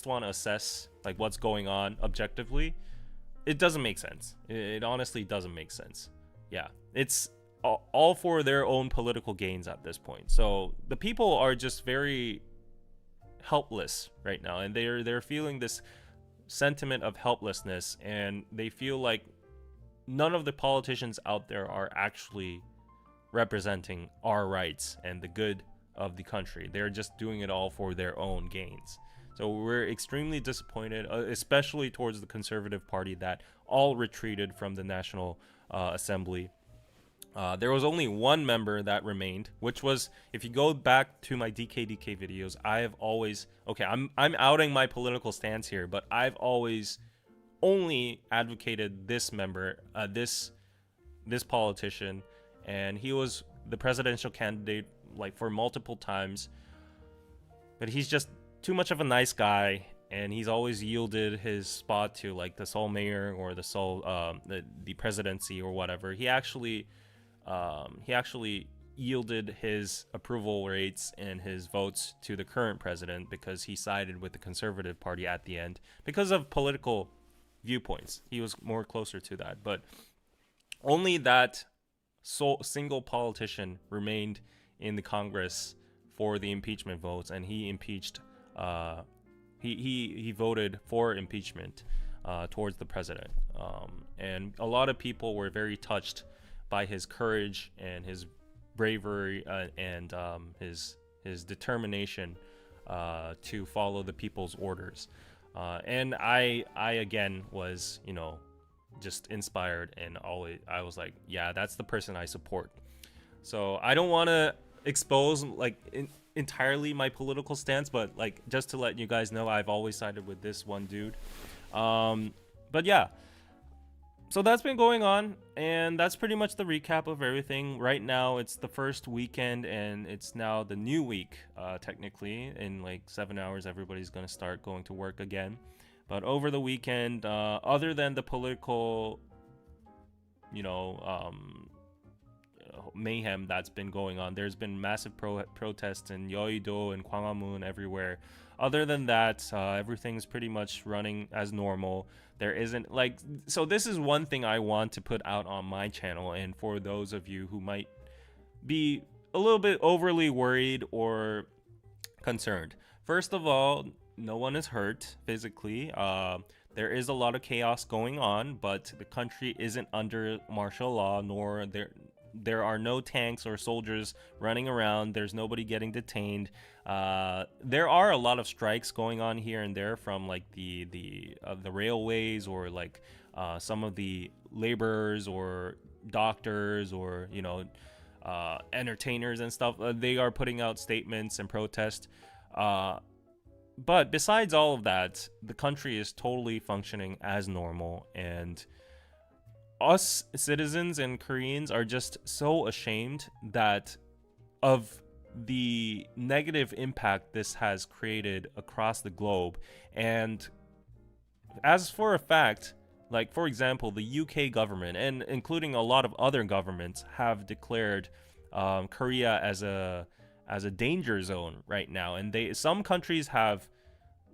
want to assess like what's going on objectively, it doesn't make sense. It honestly doesn't make sense. Yeah, it's all for their own political gains at this point. So the people are just very helpless right now, and they're feeling this sentiment of helplessness, and they feel like none of the politicians out there are actually representing our rights and the good of the country. They're just doing it all for their own gains. So we're extremely disappointed, especially towards the Conservative Party, that all retreated from the National Assembly. There was only one member that remained, which was, if you go back to my DKDK videos, I have always, I'm outing my political stance here, but I've always only advocated this member, this politician, and he was the presidential candidate like for multiple times, but he's just too much of a nice guy, and he's always yielded his spot to like the Seoul mayor or the Seoul the presidency or whatever. He actually yielded his approval rates and his votes to the current president because he sided with the Conservative Party at the end because of political viewpoints. He was more closer to that, but only that single politician remained in the Congress for the impeachment votes, and he impeached. He voted for impeachment towards the president, and a lot of people were very touched by his courage and his bravery and his determination to follow the people's orders. And I again was, just inspired, and I was like, yeah, that's the person I support. So I don't want to expose like entirely my political stance, but like just to let you guys know, I've always sided with this one dude. But yeah, so that's been going on, and that's pretty much the recap of everything. Right now, it's the first weekend, and it's now the new week. Technically, in like 7 hours, everybody's gonna start going to work again. But over the weekend, other than the political, you know, mayhem that's been going on, there's been massive protests in Yeouido and Gwanghwamun everywhere. Other than that, everything's pretty much running as normal. There isn't like, so this is one thing I want to put out on my channel, and for those of you who might be a little bit overly worried or concerned. First of all, no one is hurt physically. There is a lot of chaos going on, but the country isn't under martial law, nor there are no tanks or soldiers running around. There's nobody getting detained. There are a lot of strikes going on here and there from like the railways, or like some of the laborers or doctors, or entertainers and stuff. They are putting out statements and protest. But besides all of that, the country is totally functioning as normal, and us citizens and Koreans are just so ashamed that of the negative impact this has created across the globe. And as for a fact, like for example, the UK government, and including a lot of other governments, have declared Korea as a danger zone right now. And some countries have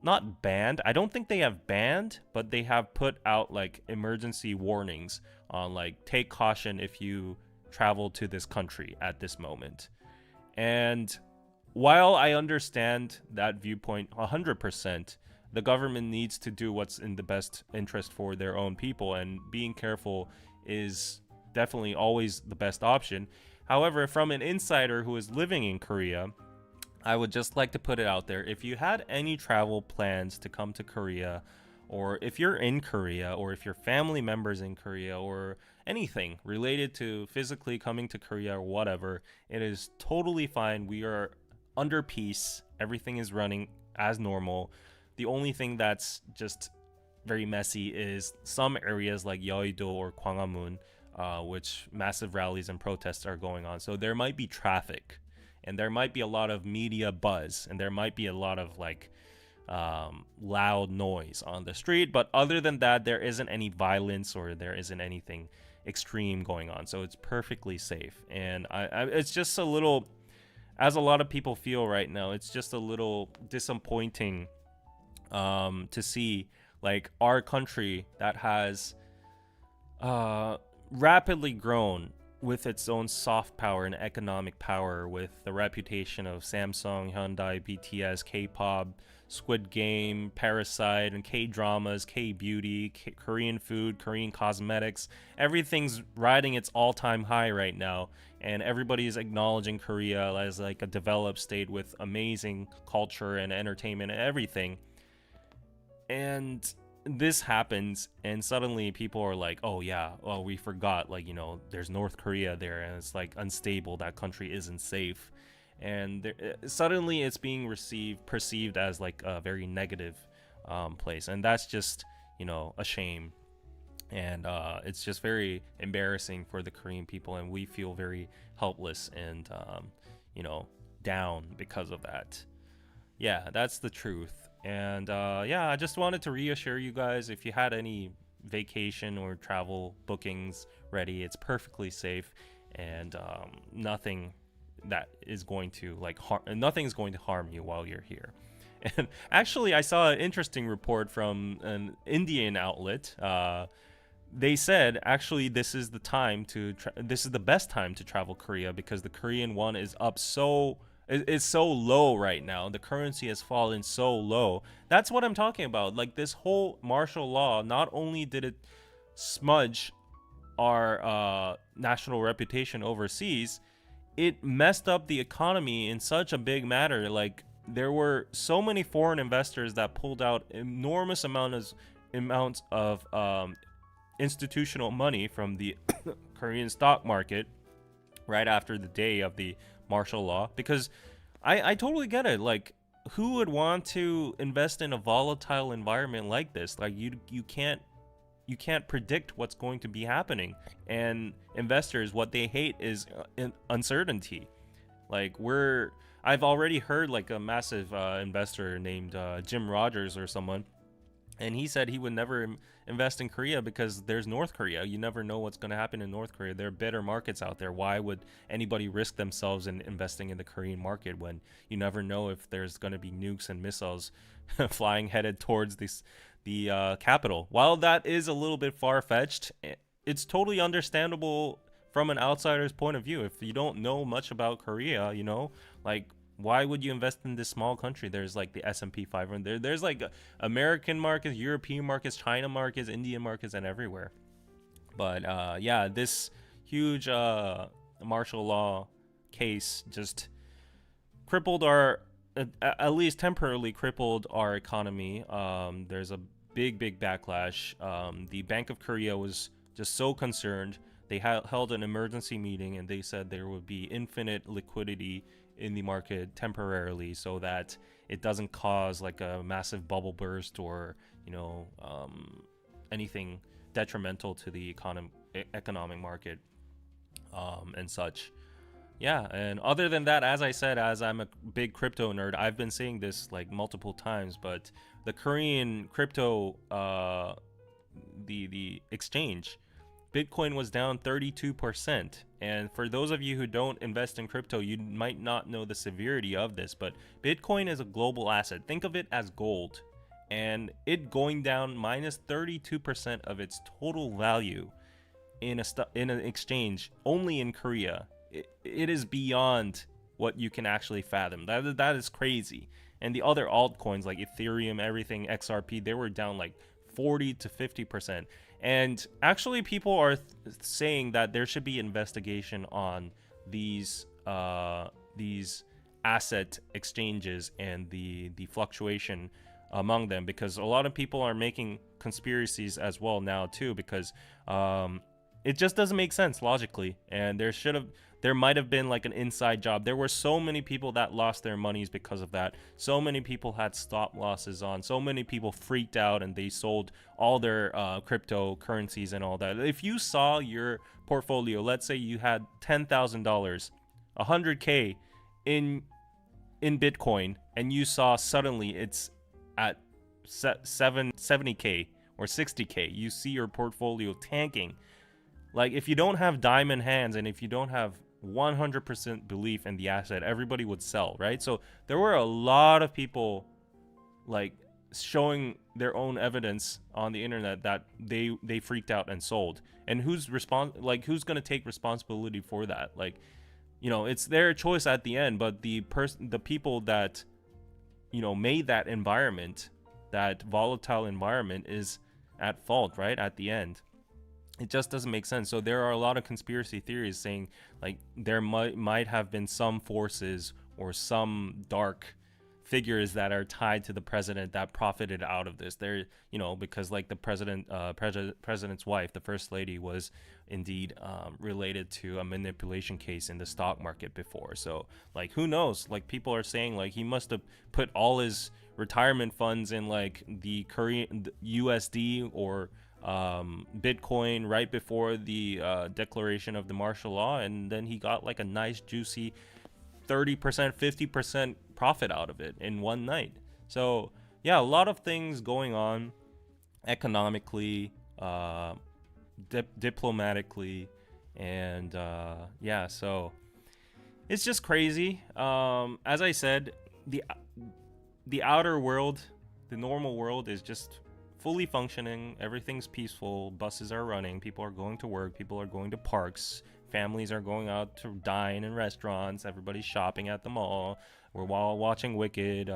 not banned, I don't think they have banned, but they have put out like emergency warnings on like, take caution if you travel to this country at this moment. And while I understand that viewpoint 100%, the government needs to do what's in the best interest for their own people, and being careful is definitely always the best option. However, from an insider who is living in Korea, I would just like to put it out there. If you had any travel plans to come to Korea, or if you're in Korea, or if your family members in Korea, or anything related to physically coming to Korea or whatever, it is totally fine. We are under peace. Everything is running as normal. The only thing that's just very messy is some areas like Yeouido or Gwanghwamun, which massive rallies and protests are going on. So there might be traffic, and there might be a lot of media buzz, and there might be a lot of like loud noise on the street. But other than that, there isn't any violence, or there isn't anything extreme going on. So it's perfectly safe. And it's just a little, as a lot of people feel right now, it's just a little disappointing to see like our country that has rapidly grown with its own soft power and economic power, with the reputation of Samsung, Hyundai, BTS, K-pop, Squid Game, Parasite, and K-dramas, K-beauty, Korean food, Korean cosmetics. Everything's riding its all-time high right now, and everybody's acknowledging Korea as like a developed state with amazing culture and entertainment and everything. And this happens, and suddenly people are like, oh yeah, well, we forgot, like, there's North Korea there, and it's like unstable, that country isn't safe. And suddenly it's being perceived as like a very negative place, and that's just a shame. And it's just very embarrassing for the Korean people, and we feel very helpless and down because of that. Yeah, that's the truth. And yeah, I just wanted to reassure you guys, if you had any vacation or travel bookings ready, it's perfectly safe, and nothing that is going to nothing's going to harm you while you're here. And actually, I saw an interesting report from an Indian outlet. They said actually this is the time this is the best time to travel Korea, because the Korean won is up it's so low right now. The currency has fallen so low. That's what I'm talking about. Like, this whole martial law, not only did it smudge our national reputation overseas, it messed up the economy in such a big matter. Like, there were so many foreign investors that pulled out enormous amounts of institutional money from the Korean stock market, right after the day of the martial law, because I totally get it. Like, who would want to invest in a volatile environment like this? Like, you can't predict what's going to be happening, and investors, what they hate is uncertainty. Like, I've already heard like a massive investor named Jim Rogers or someone, and he said he would never invest in Korea because there's North Korea. You never know what's going to happen in North Korea. There are better markets out there. Why would anybody risk themselves in investing in the Korean market when you never know if there's going to be nukes and missiles flying headed towards the capital? While that is a little bit far-fetched, it's totally understandable from an outsider's point of view. If you don't know much about Korea, like, why would you invest in this small country? There's like the S&P 500. There's like American markets, European markets, China markets, Indian markets, and everywhere. But yeah, this huge martial law case just crippled at least temporarily crippled our economy. There's a big backlash. The Bank of Korea was just so concerned. They held an emergency meeting, and they said there would be infinite liquidity in the market temporarily, so that it doesn't cause like a massive bubble burst or anything detrimental to the economic market and such. Yeah, and other than that, as I said, as I'm a big crypto nerd, I've been saying this like multiple times, but the Korean crypto the exchange, Bitcoin was down 32%. And for those of you who don't invest in crypto, you might not know the severity of this, but Bitcoin is a global asset. Think of it as gold. And it going down minus 32% of its total value in an exchange only in Korea. It is beyond what you can actually fathom. That is crazy. And the other altcoins like Ethereum, everything, XRP, they were down like 40 to 50%. And actually, people are saying that there should be investigation on these asset exchanges and the fluctuation among them, because a lot of people are making conspiracies as well now too, because it just doesn't make sense logically, and there might have been like an inside job. There were so many people that lost their monies because of that. So many people had stop losses on. So many people freaked out and they sold all their cryptocurrencies and all that. If you saw your portfolio, let's say you had $10,000, 100K in Bitcoin, and you saw suddenly it's at 70K or 60K, you see your portfolio tanking. Like, if you don't have diamond hands and if you don't have 100% belief in the asset, everybody would sell, right? So there were a lot of people like showing their own evidence on the internet that they freaked out and sold. And who's going to take responsibility for that? Like, it's their choice at the end, but the people that made that environment, that volatile environment, is at fault, right? At the end. It just doesn't make sense. So there are a lot of conspiracy theories saying like there might have been some forces or some dark figures that are tied to the president that profited out of this. There, because like the president's wife, the first lady, was indeed related to a manipulation case in the stock market before. So like, who knows? Like, people are saying like he must have put all his retirement funds in like the Korean USD or Bitcoin right before the declaration of the martial law, and then he got like a nice juicy 30%, 50% profit out of it in one night. So yeah, a lot of things going on economically, diplomatically, and yeah, so it's just crazy. As I said, the outer world, the normal world, is just fully functioning. Everything's peaceful. Buses are running. People are going to work. People are going to parks. Families are going out to dine in restaurants. Everybody's shopping at the mall. We're all watching Wicked.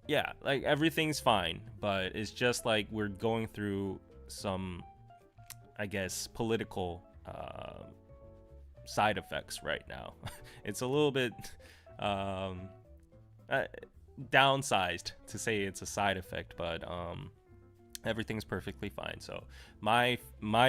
Yeah, like, everything's fine. But it's just like we're going through some, I guess, political side effects right now. It's a little bit downsized to say it's a side effect, but everything's perfectly fine. So my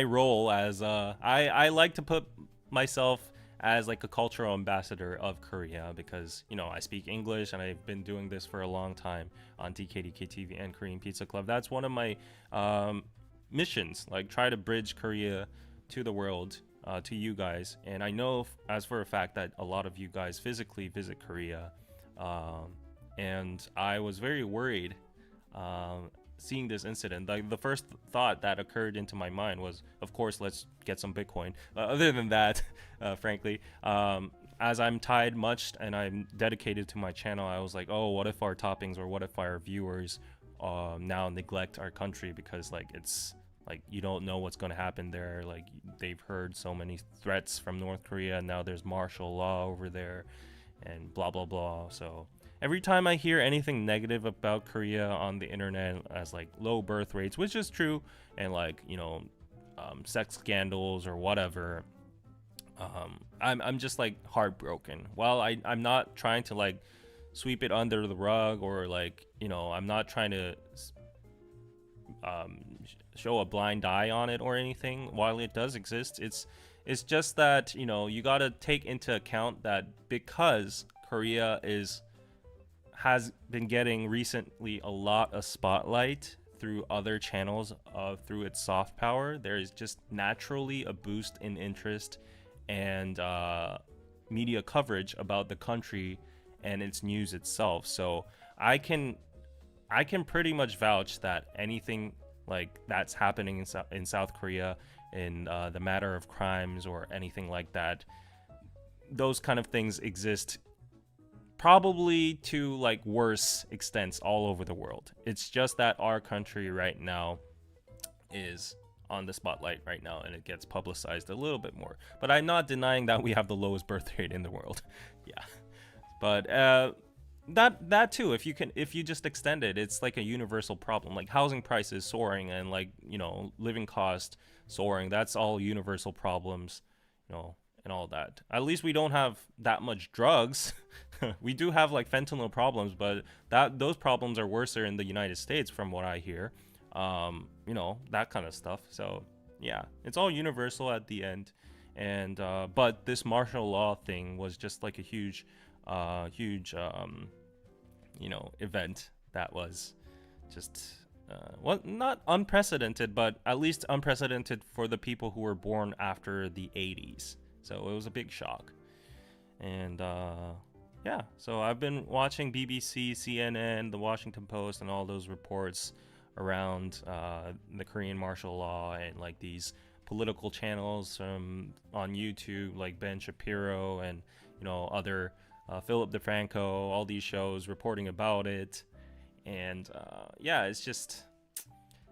role as I like to put myself as like a cultural ambassador of Korea, because you know I speak English and I've been doing this for a long time on DKDKTV and Korean Pizza Club. That's one of my missions, like try to bridge Korea to the world, to you guys. And I know as for a fact that a lot of you guys physically visit Korea, and I was very worried seeing this incident. Like the first thought that occurred into my mind was, of course, let's get some Bitcoin. Other than that, frankly, as I'm tied much and I'm dedicated to my channel, I was like, oh, what if our toppings or what if our viewers now neglect our country, because like it's like you don't know what's going to happen there. Like they've heard so many threats from North Korea, and now there's martial law over there and blah blah blah. So every time I hear anything negative about Korea on the internet, as like low birth rates, which is true, and like, you know, sex scandals or whatever, I'm just like heartbroken. While I'm not trying to like sweep it under the rug, or like, you know, I'm not trying to show a blind eye on it or anything. While it does exist, it's just that, you know, you got to take into account that because Korea has been getting recently a lot of spotlight through other channels, through its soft power, there is just naturally a boost in interest and media coverage about the country and its news itself. So I can pretty much vouch that anything like that's happening in South Korea, in the matter of crimes or anything like that, those kind of things exist probably to like worse extents all over the world. It's just that our country right now is on the spotlight right now, and it gets publicized a little bit more. But I'm not denying that we have the lowest birth rate in the world. Yeah, but that too, if you just extend it, it's like a universal problem. Like housing prices soaring and like, you know, living cost soaring. That's all universal problems, you know, and all that. At least we don't have that much drugs. We do have like fentanyl problems, but those problems are worse in the United States from what I hear. You know, that kind of stuff. So yeah, it's all universal at the end. And but this martial law thing was just like a huge you know, event that was just well, not unprecedented, but at least unprecedented for the people who were born after the 80s. So it was a big shock. And yeah, so I've been watching BBC, CNN, the Washington Post, and all those reports around the Korean martial law, and like these political channels on YouTube, like Ben Shapiro and, you know, other Philip DeFranco, all these shows reporting about it. And yeah, it's just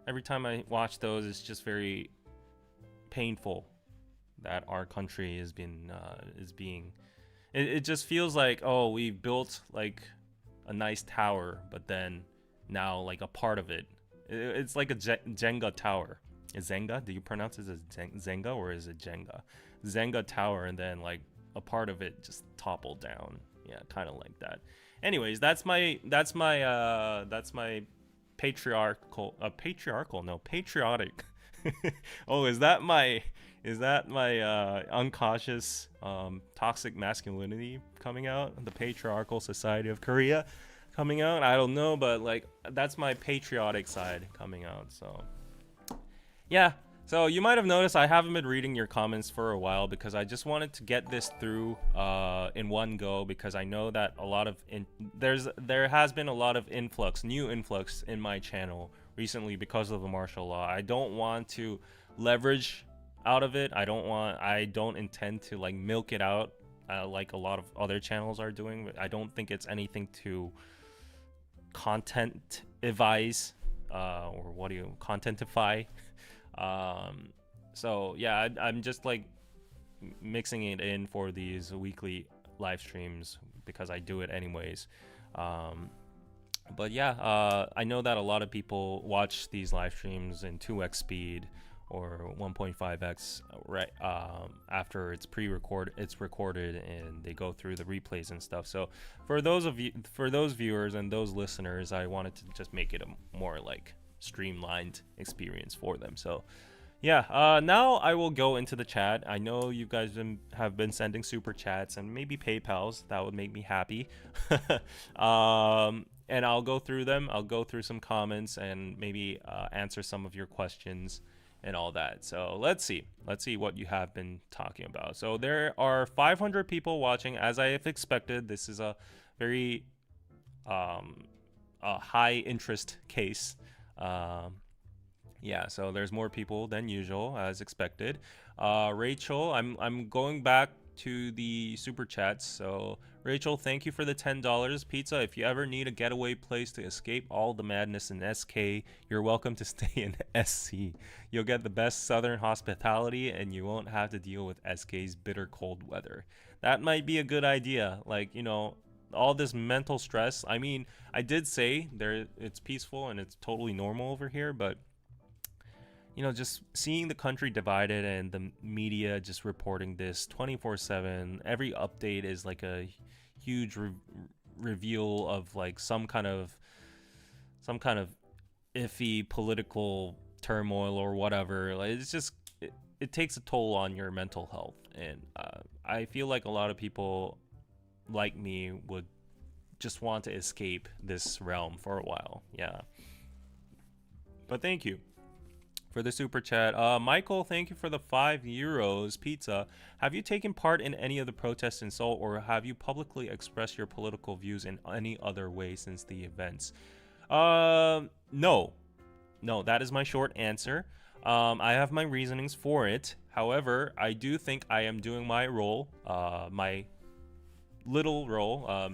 every time I watch those, it's just very painful that our country is being it just feels like, oh, we built like a nice tower, but then now like a part of it's like a Jenga tower. Is Zenga? Do you pronounce it as Zenga or is it Jenga? Zenga tower, and then like a part of it just toppled down. Yeah, kind of like that. Anyways, that's my patriotic. Oh, is that my unconscious toxic masculinity coming out? The patriarchal society of Korea coming out? I don't know, but like that's my patriotic side coming out. So yeah, so you might have noticed I haven't been reading your comments for a while, because I just wanted to get this through in one go, because I know that a lot of there has been a lot of new influx in my channel recently because of the martial law. I don't want to leverage out of it. I don't intend to like milk it out like a lot of other channels are doing. I don't think it's anything to contentify or what do you contentify. So yeah, I'm just like mixing it in for these weekly live streams because I do it anyways. But yeah, I know that a lot of people watch these live streams in 2x speed or 1.5x right after it's recorded and they go through the replays and stuff. So for those viewers and those listeners, I wanted to just make it a more like streamlined experience for them. So Yeah, now I will go into the chat. I know you guys have been sending super chats and maybe PayPals. That would make me happy. And I'll go through them. I'll go through some comments and maybe answer some of your questions and all that. So let's see. Let's see what you have been talking about. So there are 500 people watching, as I have expected. This is a very a high interest case. Yeah, so there's more people than usual, as expected. Rachel, I'm going back to the super chats. So Rachel, thank you for the $10 pizza. If you ever need a getaway place to escape all the madness in SK, you're welcome to stay in SC. You'll get the best southern hospitality and you won't have to deal with SK's bitter cold weather. That might be a good idea. Like, you know, all this mental stress. I mean, I did say there it's peaceful and it's totally normal over here, but you know, just seeing the country divided and the media just reporting this 24/7, every update is like a huge reveal of like some kind of iffy political turmoil or whatever. Like, it's just it takes a toll on your mental health, and I feel like a lot of people like me would just want to escape this realm for a while. Yeah, but thank you for the super chat. Michael, thank you for the €5 pizza. Have you taken part in any of the protests in Seoul, or have you publicly expressed your political views in any other way since the events? No. That is my short answer. I have my reasonings for it. However, I do think I am doing my role, my little role,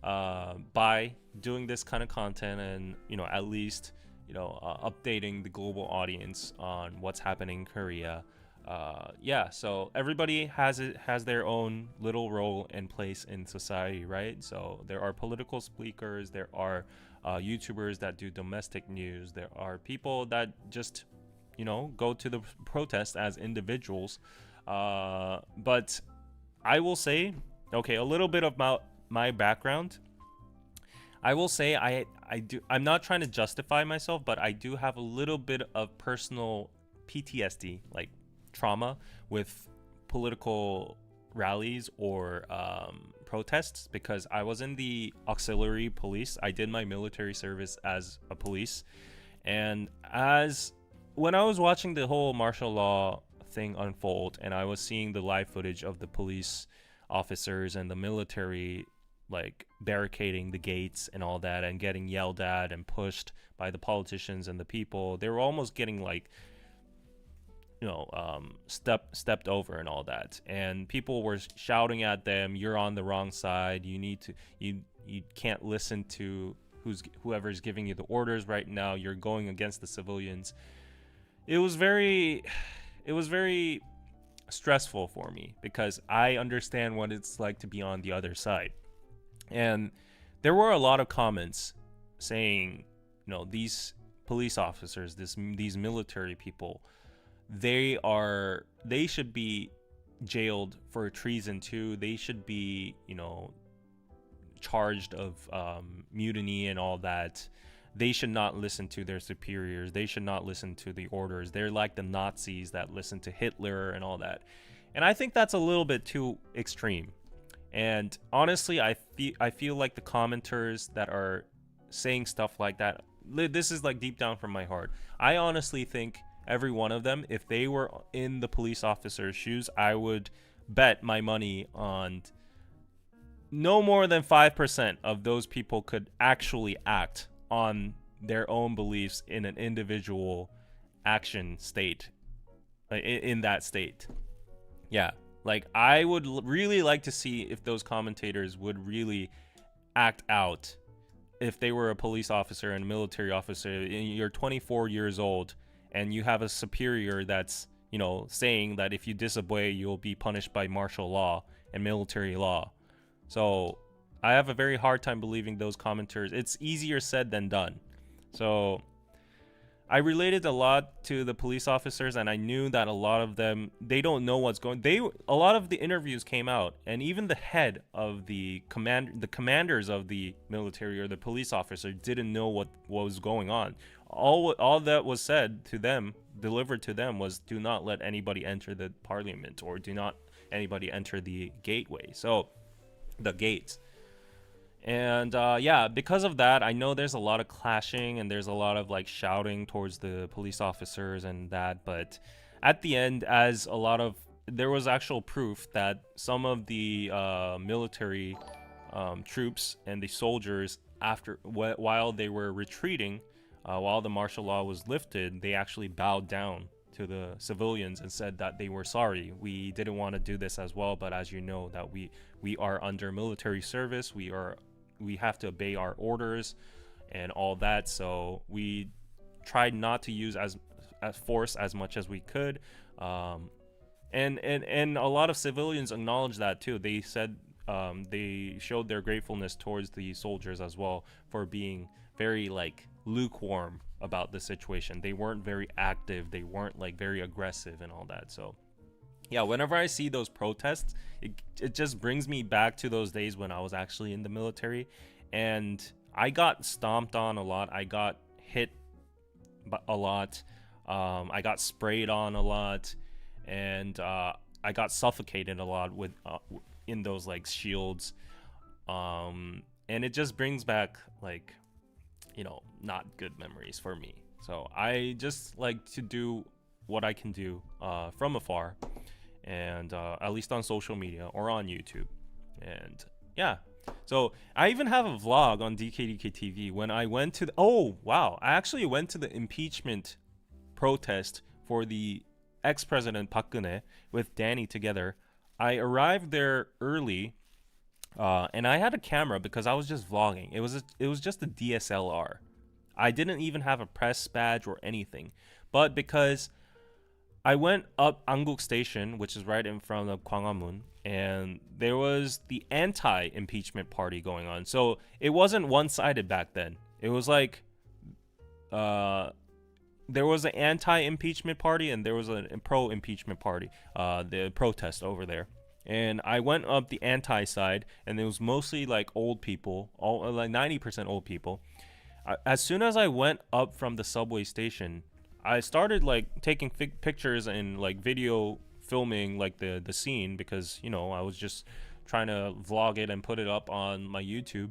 by doing this kind of content and, you know, at least, you know, updating the global audience on what's happening in Korea. Yeah, so everybody has their own little role and place in society, right? So there are political speakers, there are YouTubers that do domestic news, there are people that just, you know, go to the protest as individuals. But I will say, okay, a little bit about my background. I will say I'm not trying to justify myself, but I do have a little bit of personal PTSD, like trauma with political rallies or protests, because I was in the auxiliary police. I did my military service as a police, and when I was watching the whole martial law thing unfold and I was seeing the live footage of the police officers and the military like barricading the gates and all that and getting yelled at and pushed by the politicians and the people, they were almost getting like, you know, stepped over and all that, and people were shouting at them, you're on the wrong side, you need to you can't listen to whoever's giving you the orders right now, you're going against the civilians. It was very stressful for me because I understand what it's like to be on the other side. And there were a lot of comments saying, you know, these police officers, these military people, they should be jailed for treason too. They should be, you know, charged of mutiny and all that. They should not listen to their superiors. They should not listen to the orders. They're like the Nazis that listen to Hitler and all that. And I think that's a little bit too extreme. And honestly, I feel like the commenters that are saying stuff like that, this is like deep down from my heart. I honestly think every one of them, if they were in the police officer's shoes, I would bet my money on no more than 5% of those people could actually act on their own beliefs in an individual action state, in that state. Yeah. Like, I would really like to see if those commentators would really act out if they were a police officer and a military officer. You're 24 years old and you have a superior that's, you know, saying that if you disobey, you'll be punished by martial law and military law. So I have a very hard time believing those commenters. It's easier said than done. So I related a lot to the police officers, and I knew that a lot of them, they don't know what's going. A lot of the interviews came out, and even the head of the commanders of the military or the police officer didn't know what was going on. all that was said to them, delivered to them, was do not let anybody enter the parliament, or do not anybody enter the gateway. So the gates. And yeah, because of that, I know there's a lot of clashing and there's a lot of like shouting towards the police officers and that. But at the end, as a lot of there was actual proof that some of the military troops and the soldiers, while they were retreating, while the martial law was lifted, they actually bowed down to the civilians and said that they were sorry. We didn't want to do this as well, but as you know, that we are under military service. We have to obey our orders and all that. So we tried not to use as force as much as we could. And a lot of civilians acknowledged that too. They said they showed their gratefulness towards the soldiers as well for being very like lukewarm about the situation. They weren't very active. They weren't like very aggressive and all that. So yeah, whenever I see those protests, it just brings me back to those days when I was actually in the military, and I got stomped on a lot. I got hit a lot. I got sprayed on a lot, and I got suffocated a lot with in those like shields. And it just brings back like, you know, not good memories for me. So I just like to do what I can do from afar, and at least on social media or on YouTube. And yeah, so I even have a vlog on DKDKTV when I went to oh wow, I actually went to the impeachment protest for the ex-president Park Geun-hye with Danny together. I arrived there early, and I had a camera because I was just vlogging. It was just a DSLR. I didn't even have a press badge or anything, but because I went up Anguk Station, which is right in front of Gwanghwamun, and there was the anti-impeachment party going on. So it wasn't one-sided back then. It was like there was an anti-impeachment party and there was a pro-impeachment party, the protest over there. And I went up the anti side, and it was mostly like old people, all like 90% old people. As soon as I went up from the subway station, I started like taking pictures and like video filming like the scene, because you know I was just trying to vlog it and put it up on my YouTube.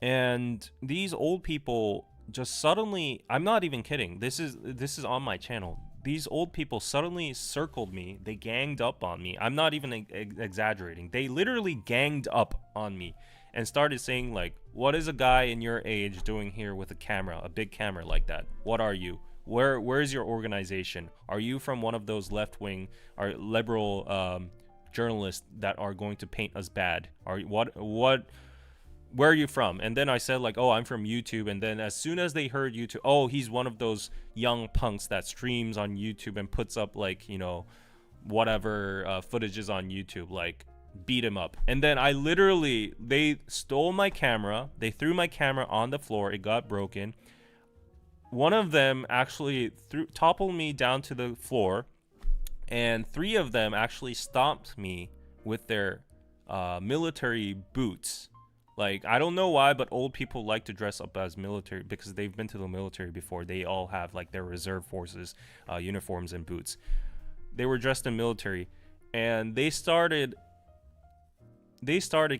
And these old people just suddenly, I'm not even kidding, this is on my channel. These old people suddenly circled me. They ganged up on me. I'm not even exaggerating. They literally ganged up on me and started saying like, what is a guy in your age doing here with a camera, a big camera like that? What are you? Where's your organization? Are you from one of those left-wing or liberal journalists that are going to paint us bad? Where are you from? And then I said like, oh, I'm from YouTube. And then as soon as they heard YouTube, oh, he's one of those young punks that streams on YouTube and puts up like, you know, whatever footages on YouTube, like beat him up. And then I literally, they stole my camera. They threw my camera on the floor. It got broken. One of them actually toppled me down to the floor, and 3 of them actually stomped me with their military boots. Like, I don't know why, but old people like to dress up as military because they've been to the military before. They all have like their reserve forces uniforms and boots. They were dressed in military, and they started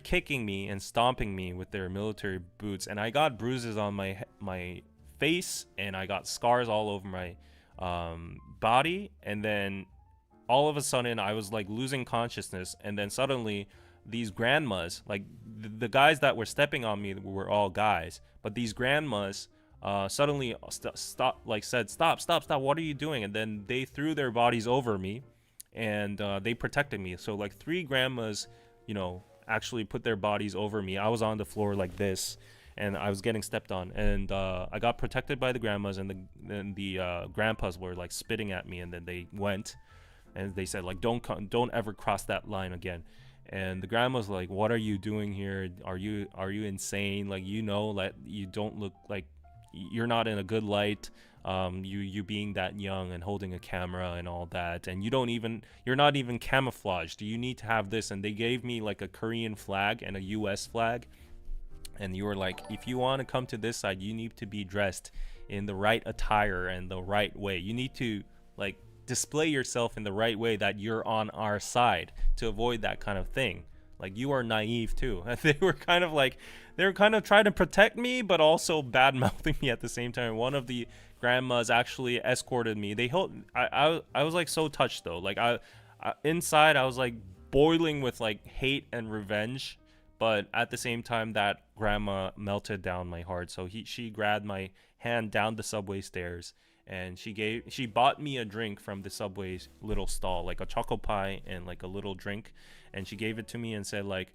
kicking me and stomping me with their military boots, and I got bruises on my face, and I got scars all over my body. And then all of a sudden I was like losing consciousness, and then suddenly these grandmas, like the guys that were stepping on me were all guys, but these grandmas suddenly said stop, what are you doing? And then they threw their bodies over me, and they protected me. So like 3 grandmas, you know, actually put their bodies over me. I was on the floor like this, and I was getting stepped on, and I got protected by the grandmas, and the grandpas were like spitting at me, and then they went and they said like, don't ever cross that line again. And the grandma's like, what are you doing here? Are you insane? Like, you know, like you don't look like, you're not in a good light. You being that young and holding a camera and all that, and you're not even camouflaged. You need to have this. And they gave me like a Korean flag and a US flag. and you were like, if you want to come to this side, you need to be dressed in the right attire and the right way. You need to like display yourself in the right way that you're on our side to avoid that kind of thing. Like, you are naive too. They were kind of like, they were kind of trying to protect me, but also bad mouthing me at the same time. One of the grandmas actually escorted me. They held. I was like so touched though. Like inside I was like boiling with like hate and revenge, but at the same time that grandma melted down my heart. So she grabbed my hand down the subway stairs, and she bought me a drink from the subway's little stall, like a choco pie and like a little drink, and she gave it to me and said like,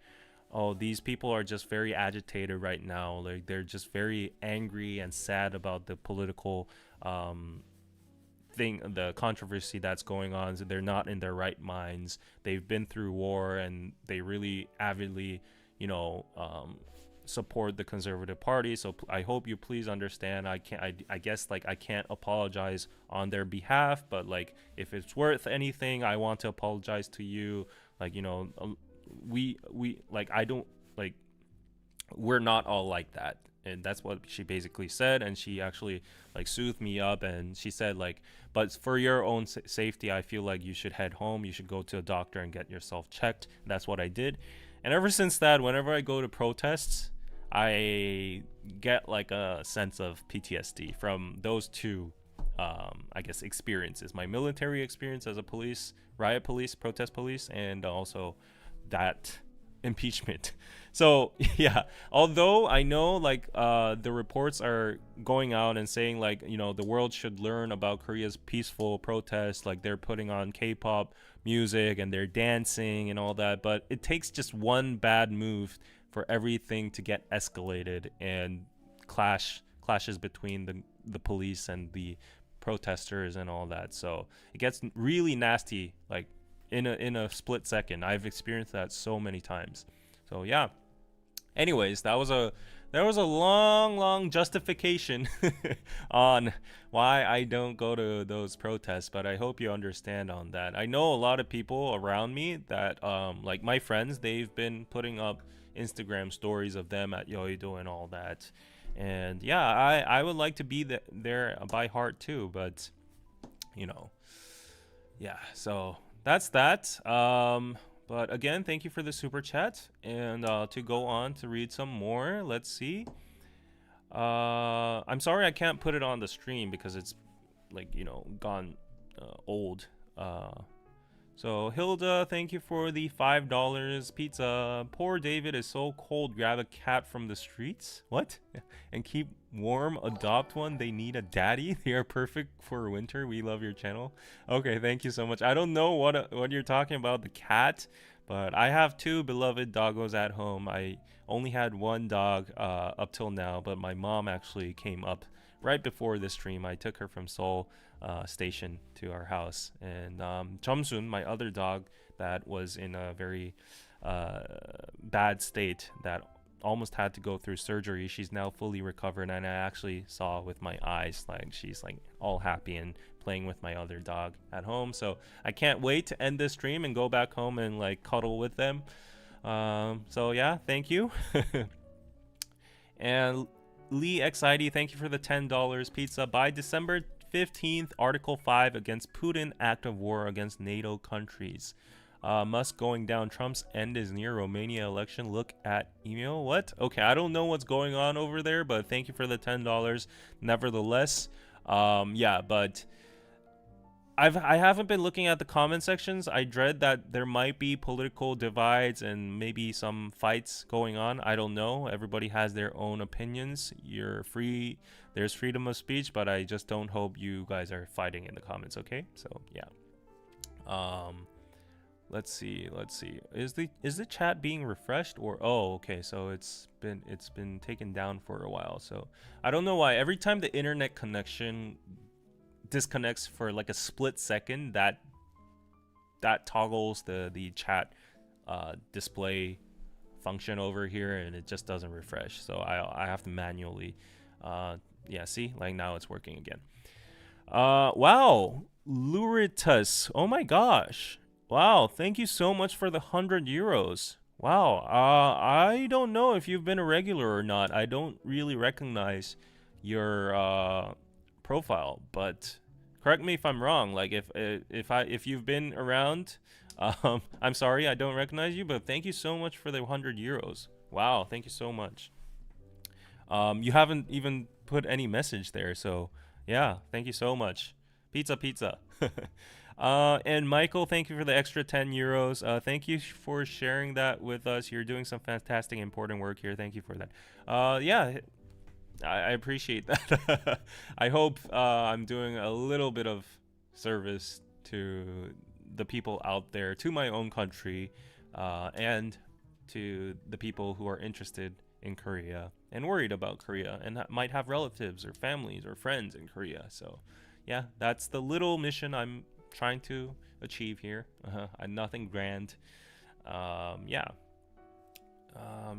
oh, these people are just very agitated right now. Like, they're just very angry and sad about the political thing, the controversy that's going on. So they're not in their right minds. They've been through war, and they really avidly, support the Conservative Party. So I hope you please understand. I guess like I can't apologize on their behalf, but like if it's worth anything, I want to apologize to you. Like, we like, I don't like, we're not all like that. And that's what she basically said. And she actually like soothed me up, and she said like, but for your own safety, I feel like you should head home. You should go to a doctor and get yourself checked. And that's what I did. And ever since that, whenever I go to protests, I get like a sense of PTSD from those two I guess experiences: my military experience as a police, riot police, protest police, and also that impeachment. So yeah, although I know like the reports are going out and saying like, the world should learn about Korea's peaceful protests, like they're putting on K-pop music and they're dancing and all that, but it takes just one bad move for everything to get escalated and clashes between the police and the protesters and all that. So it gets really nasty like in a split second. I've experienced that so many times. So yeah, anyways, there was a long justification on why I don't go to those protests, but I hope you understand on that. I know a lot of people around me that like my friends, they've been putting up Instagram stories of them at Yoido and all that. And yeah, I would like to be there by heart too, but yeah, so that's that. But again, thank you for the super chat. And to go on to read some more, let's see. I'm sorry I can't put it on the stream because it's like, gone old. So Hilda, thank you for the $5 pizza. Poor David is so cold. Grab a cat from the streets. What? And keep warm. Adopt one. They need a daddy. They are perfect for winter. We love your channel. Okay, thank you so much. I don't know what you're talking about, the cat, but I have two beloved doggos at home. I only had one dog up till now, but my mom actually came up right before this stream. I took her from Seoul station to our house, and Chomsun, my other dog that was in a very bad state that almost had to go through surgery, she's now fully recovered, and I actually saw with my eyes like she's like all happy and playing with my other dog at home. So I can't wait to end this stream and go back home and like cuddle with them. So yeah, thank you. And Lee XID, thank you for the $10 pizza. By December 15th, Article 5 against Putin, act of war against NATO countries. Musk going down. Trump's end is near. Romania election. Look at email. What? Okay, I don't know what's going on over there, but thank you for the $10. Nevertheless, yeah, but I haven't been looking at the comment sections. I dread that there might be political divides and maybe some fights going on. I don't know. Everybody has their own opinions. You're free. There's freedom of speech, but I just don't hope you guys are fighting in the comments, okay? So, yeah. Let's see. Is the chat being refreshed, or oh, okay, so it's been taken down for a while. So, I don't know why every time the internet connection disconnects for like a split second, that toggles the chat display function over here, and it just doesn't refresh. So I have to manually yeah, see, like now it's working again. Wow, Luritus, oh my gosh, wow, thank you so much for the €100. Wow. I don't know if you've been a regular or not. I don't really recognize your profile, but correct me if I'm wrong. Like if you've been around, I'm sorry I don't recognize you, but thank you so much for the 100 euros. Wow, thank you so much. You haven't even put any message there, so yeah, thank you so much. Pizza, pizza. And Michael, thank you for the extra 10 euros. Thank you for sharing that with us. You're doing some fantastic, important work here. Thank you for that. Yeah, I appreciate that. I hope I'm doing a little bit of service to the people out there, to my own country, and to the people who are interested in Korea and worried about Korea and might have relatives or families or friends in Korea. So, yeah, that's the little mission I'm trying to achieve here. Nothing grand. Yeah.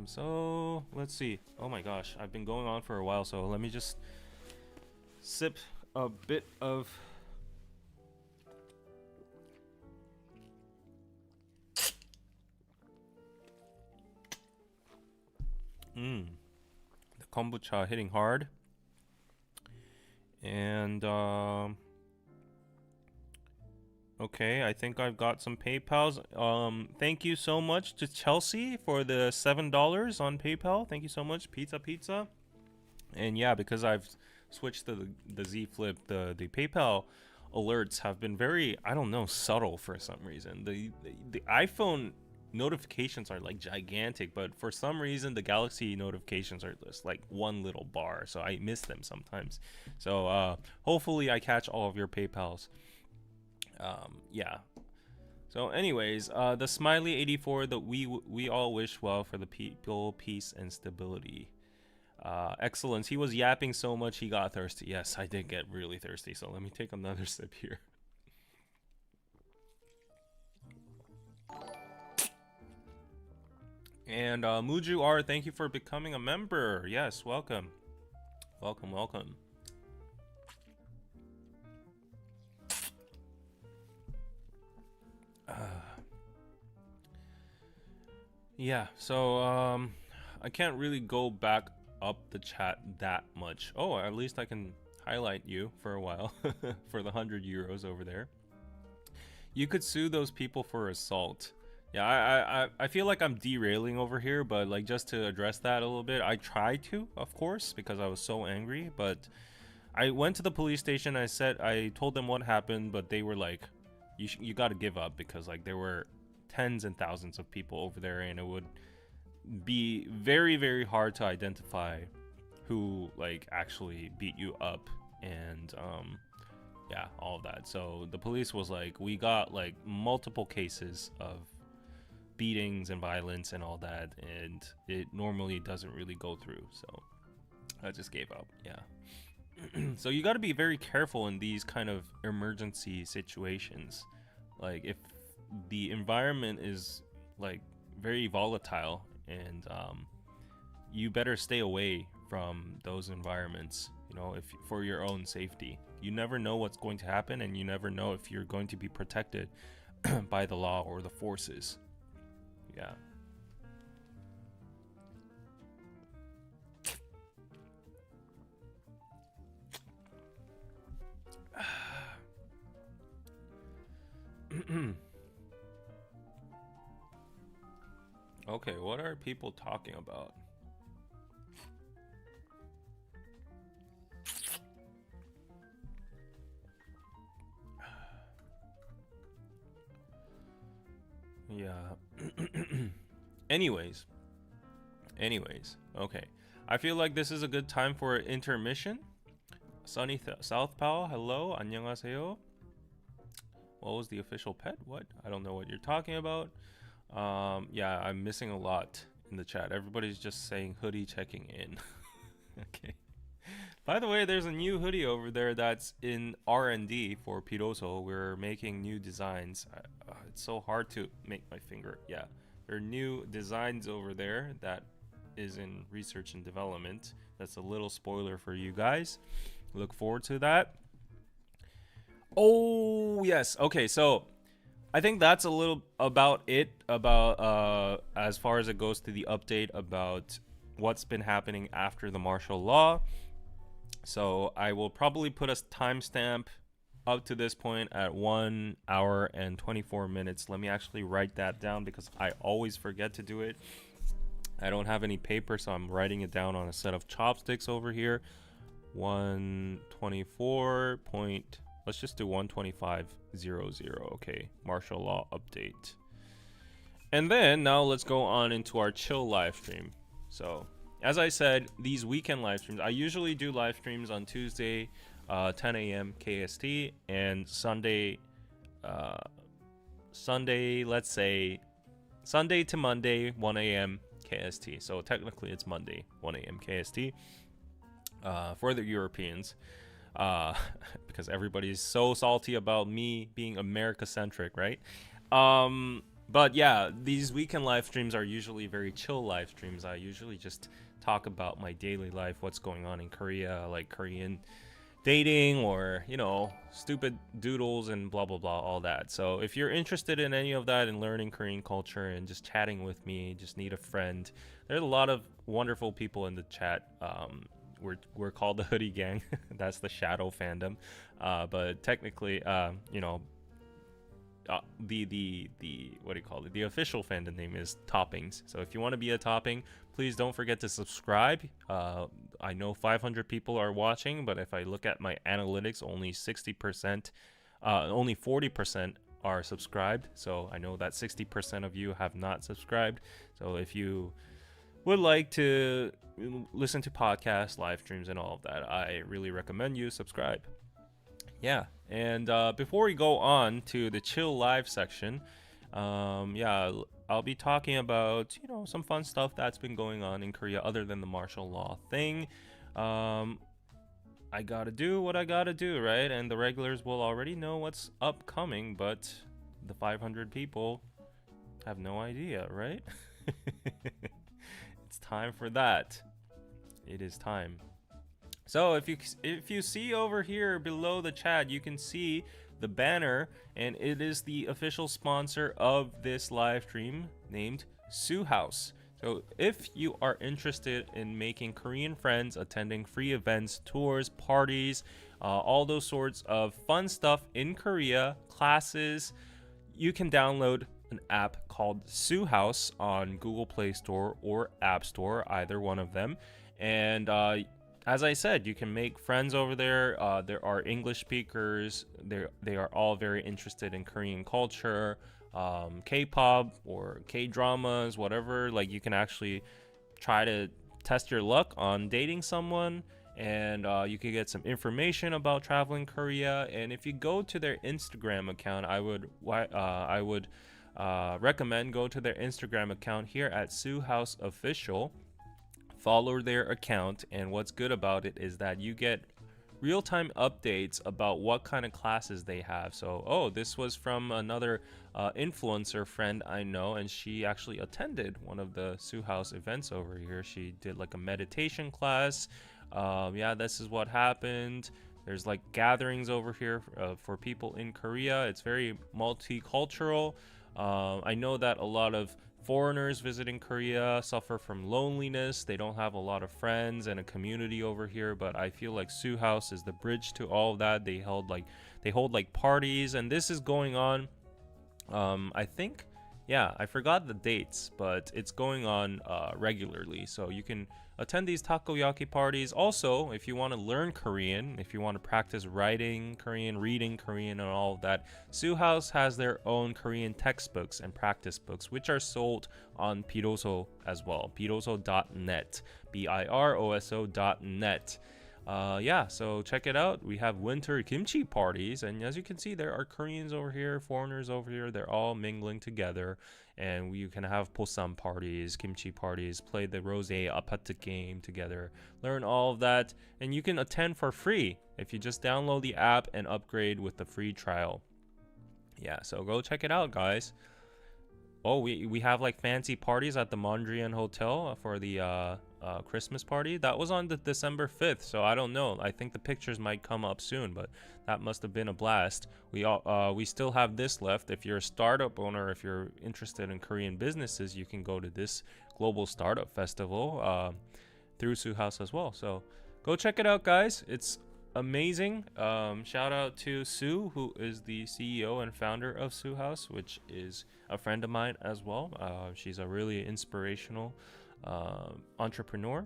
So let's see. Oh my gosh, I've been going on for a while, so let me just sip a bit of. The kombucha hitting hard. And okay, I think I've got some PayPal's. Thank you so much to Chelsea for the $7 on PayPal. Thank you so much, pizza pizza. And yeah, because I've switched to the Z Flip, the PayPal alerts have been very, I don't know, subtle for some reason. The iPhone notifications are like gigantic, but for some reason the Galaxy notifications are just like one little bar, so I miss them sometimes. So hopefully I catch all of your PayPals. Yeah. So anyways, the Smiley 84, that we all wish well for the people, peace and stability. Excellence. He was yapping so much he got thirsty. Yes, I did get really thirsty, so let me take another sip here. And Muju R, thank you for becoming a member. Yes, welcome. Welcome, welcome. Yeah, so I can't really go back up the chat that much. Oh, at least I can highlight you for a while for the 100 euros over there. You could sue those people for assault. Yeah, I feel like I'm derailing over here, but like just to address that a little bit, I tried to, of course, because I was so angry, but I went to the police station. I told them what happened, but they were like, you got to give up, because like there were tens and thousands of people over there, and it would be very, very hard to identify who like actually beat you up, and yeah, all of that. So the police was like, we got like multiple cases of beatings and violence and all that, and it normally doesn't really go through, so I just gave up. Yeah. So you got to be very careful in these kind of emergency situations. Like if the environment is like very volatile, and you better stay away from those environments, you know, if for your own safety. You never know what's going to happen, and you never know if you're going to be protected by the law or the forces. Yeah. Okay, what are people talking about? Yeah. Anyways, okay. I feel like this is a good time for intermission. Sunny Southpaw, hello, 안녕하세요. What was the official pet? What? I don't know what you're talking about. Yeah, I'm missing a lot in the chat. Everybody's just saying hoodie checking in. Okay. By the way, there's a new hoodie over there that's in R&D for Piroso. We're making new designs. It's so hard to make my finger. Yeah, there are new designs over there that is in research and development. That's a little spoiler for you guys. Look forward to that. Oh, yes. Okay, so I think that's a little about it about as far as it goes to the update about what's been happening after the martial law. So I will probably put a timestamp up to this point at 1 hour and 24 minutes. Let me actually write that down because I always forget to do it. I don't have any paper, so I'm writing it down on a set of chopsticks over here. 124 point, let's just do 125.00. Okay, martial law update. And then now let's go on into our chill live stream. So as I said, these weekend live streams, I usually do live streams on Tuesday 10 a.m. KST, and Sunday, let's say Sunday to Monday 1 a.m. KST. So technically it's Monday 1 a.m. KST for the Europeans, because everybody's so salty about me being America centric, right? But yeah, these weekend live streams are usually very chill live streams. I usually just talk about my daily life, what's going on in Korea, like Korean dating, or you know, stupid doodles and blah blah blah, all that. So if you're interested in any of that and learning Korean culture and just chatting with me, just need a friend, there's a lot of wonderful people in the chat. We're called the Hoodie Gang. That's the shadow fandom, but technically you know, the what do you call it, the official fandom name is Toppings. So if you want to be a topping, please don't forget to subscribe. I know 500 people are watching, but if I look at my analytics, only 60%, only 40% are subscribed. So I know that 60% of you have not subscribed. So if you would like to listen to podcasts, live streams, and all of that, I really recommend you subscribe. Yeah, and before we go on to the chill live section, yeah, I'll be talking about, you know, some fun stuff that's been going on in Korea other than the martial law thing. I gotta do what I gotta do, right? And the regulars will already know what's upcoming, but the 500 people have no idea, right? It's time for that. It is time. So if you see over here below the chat, you can see the banner, and it is the official sponsor of this live stream named Sue House. So if you are interested in making Korean friends, attending free events, tours, parties, all those sorts of fun stuff in Korea, classes, you can download an app called Sue House on Google Play Store or App Store, either one of them. And as I said, you can make friends over there. There are English speakers. They are all very interested in Korean culture, K-pop or K-dramas, whatever. Like, you can actually try to test your luck on dating someone, and you can get some information about traveling Korea. And if you go to their Instagram account, I would recommend go to their Instagram account here at Sue House Official. Follow their account, and what's good about it is that you get real-time updates about what kind of classes they have. So, oh, this was from another influencer friend I know, and she actually attended one of the Sue House events over here. She did like a meditation class. Yeah, this is what happened. There's like gatherings over here for people in Korea. It's very multicultural. I know that a lot of foreigners visiting Korea suffer from loneliness. They don't have a lot of friends and a community over here, but I feel like Sue House is the bridge to all of that. They hold like parties, and this is going on. I think, yeah, I forgot the dates, but it's going on regularly. So you can attend these takoyaki parties. Also, if you want to learn Korean, if you want to practice writing Korean, reading Korean, and all of that, Sue House has their own Korean textbooks and practice books, which are sold on Biroso as well. Biroso.net, Biroso.net. Yeah, so check it out. We have winter kimchi parties, and as you can see, there are Koreans over here, foreigners over here. They're all mingling together, and you can have possam parties, kimchi parties, play the rose apart game together, learn all of that, and you can attend for free if you just download the app and upgrade with the free trial. Yeah, so go check it out, guys. Oh, we have like fancy parties at the Mondrian Hotel for the Christmas party. That was on the December 5th, so I don't know. I think the pictures might come up soon, but that must have been a blast. We still have this left. If you're a startup owner, if you're interested in Korean businesses, you can go to this global startup festival through Sue House as well. So go check it out, guys. It's amazing. Shout out to Sue, who is the CEO and founder of Sue House, which is a friend of mine as well. She's a really inspirational entrepreneur.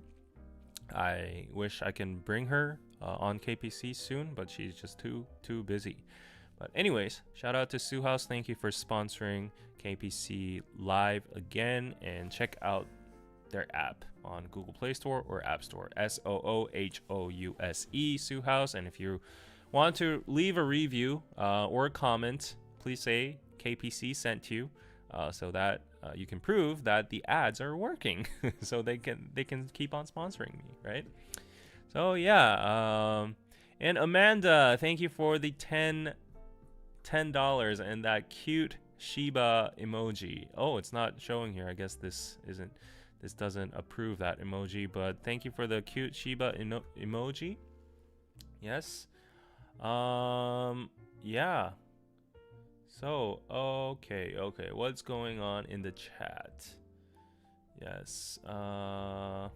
I wish I can bring her on KPC soon, but she's just too busy. But anyways, shout out to Sue House. Thank you for sponsoring KPC Live again, and check out their app on Google Play Store or App Store. SOOHOUSE, Sue House. And if you want to leave a review or a comment, please say KPC sent you, so that you can prove that the ads are working, so they can keep on sponsoring me, right? So yeah, and Amanda, thank you for the $10 and that cute Shiba emoji. Oh, it's not showing here. I guess this doesn't approve that emoji, but thank you for the cute Shiba emoji. Yes. Yeah. So, okay. What's going on in the chat? Yes. We're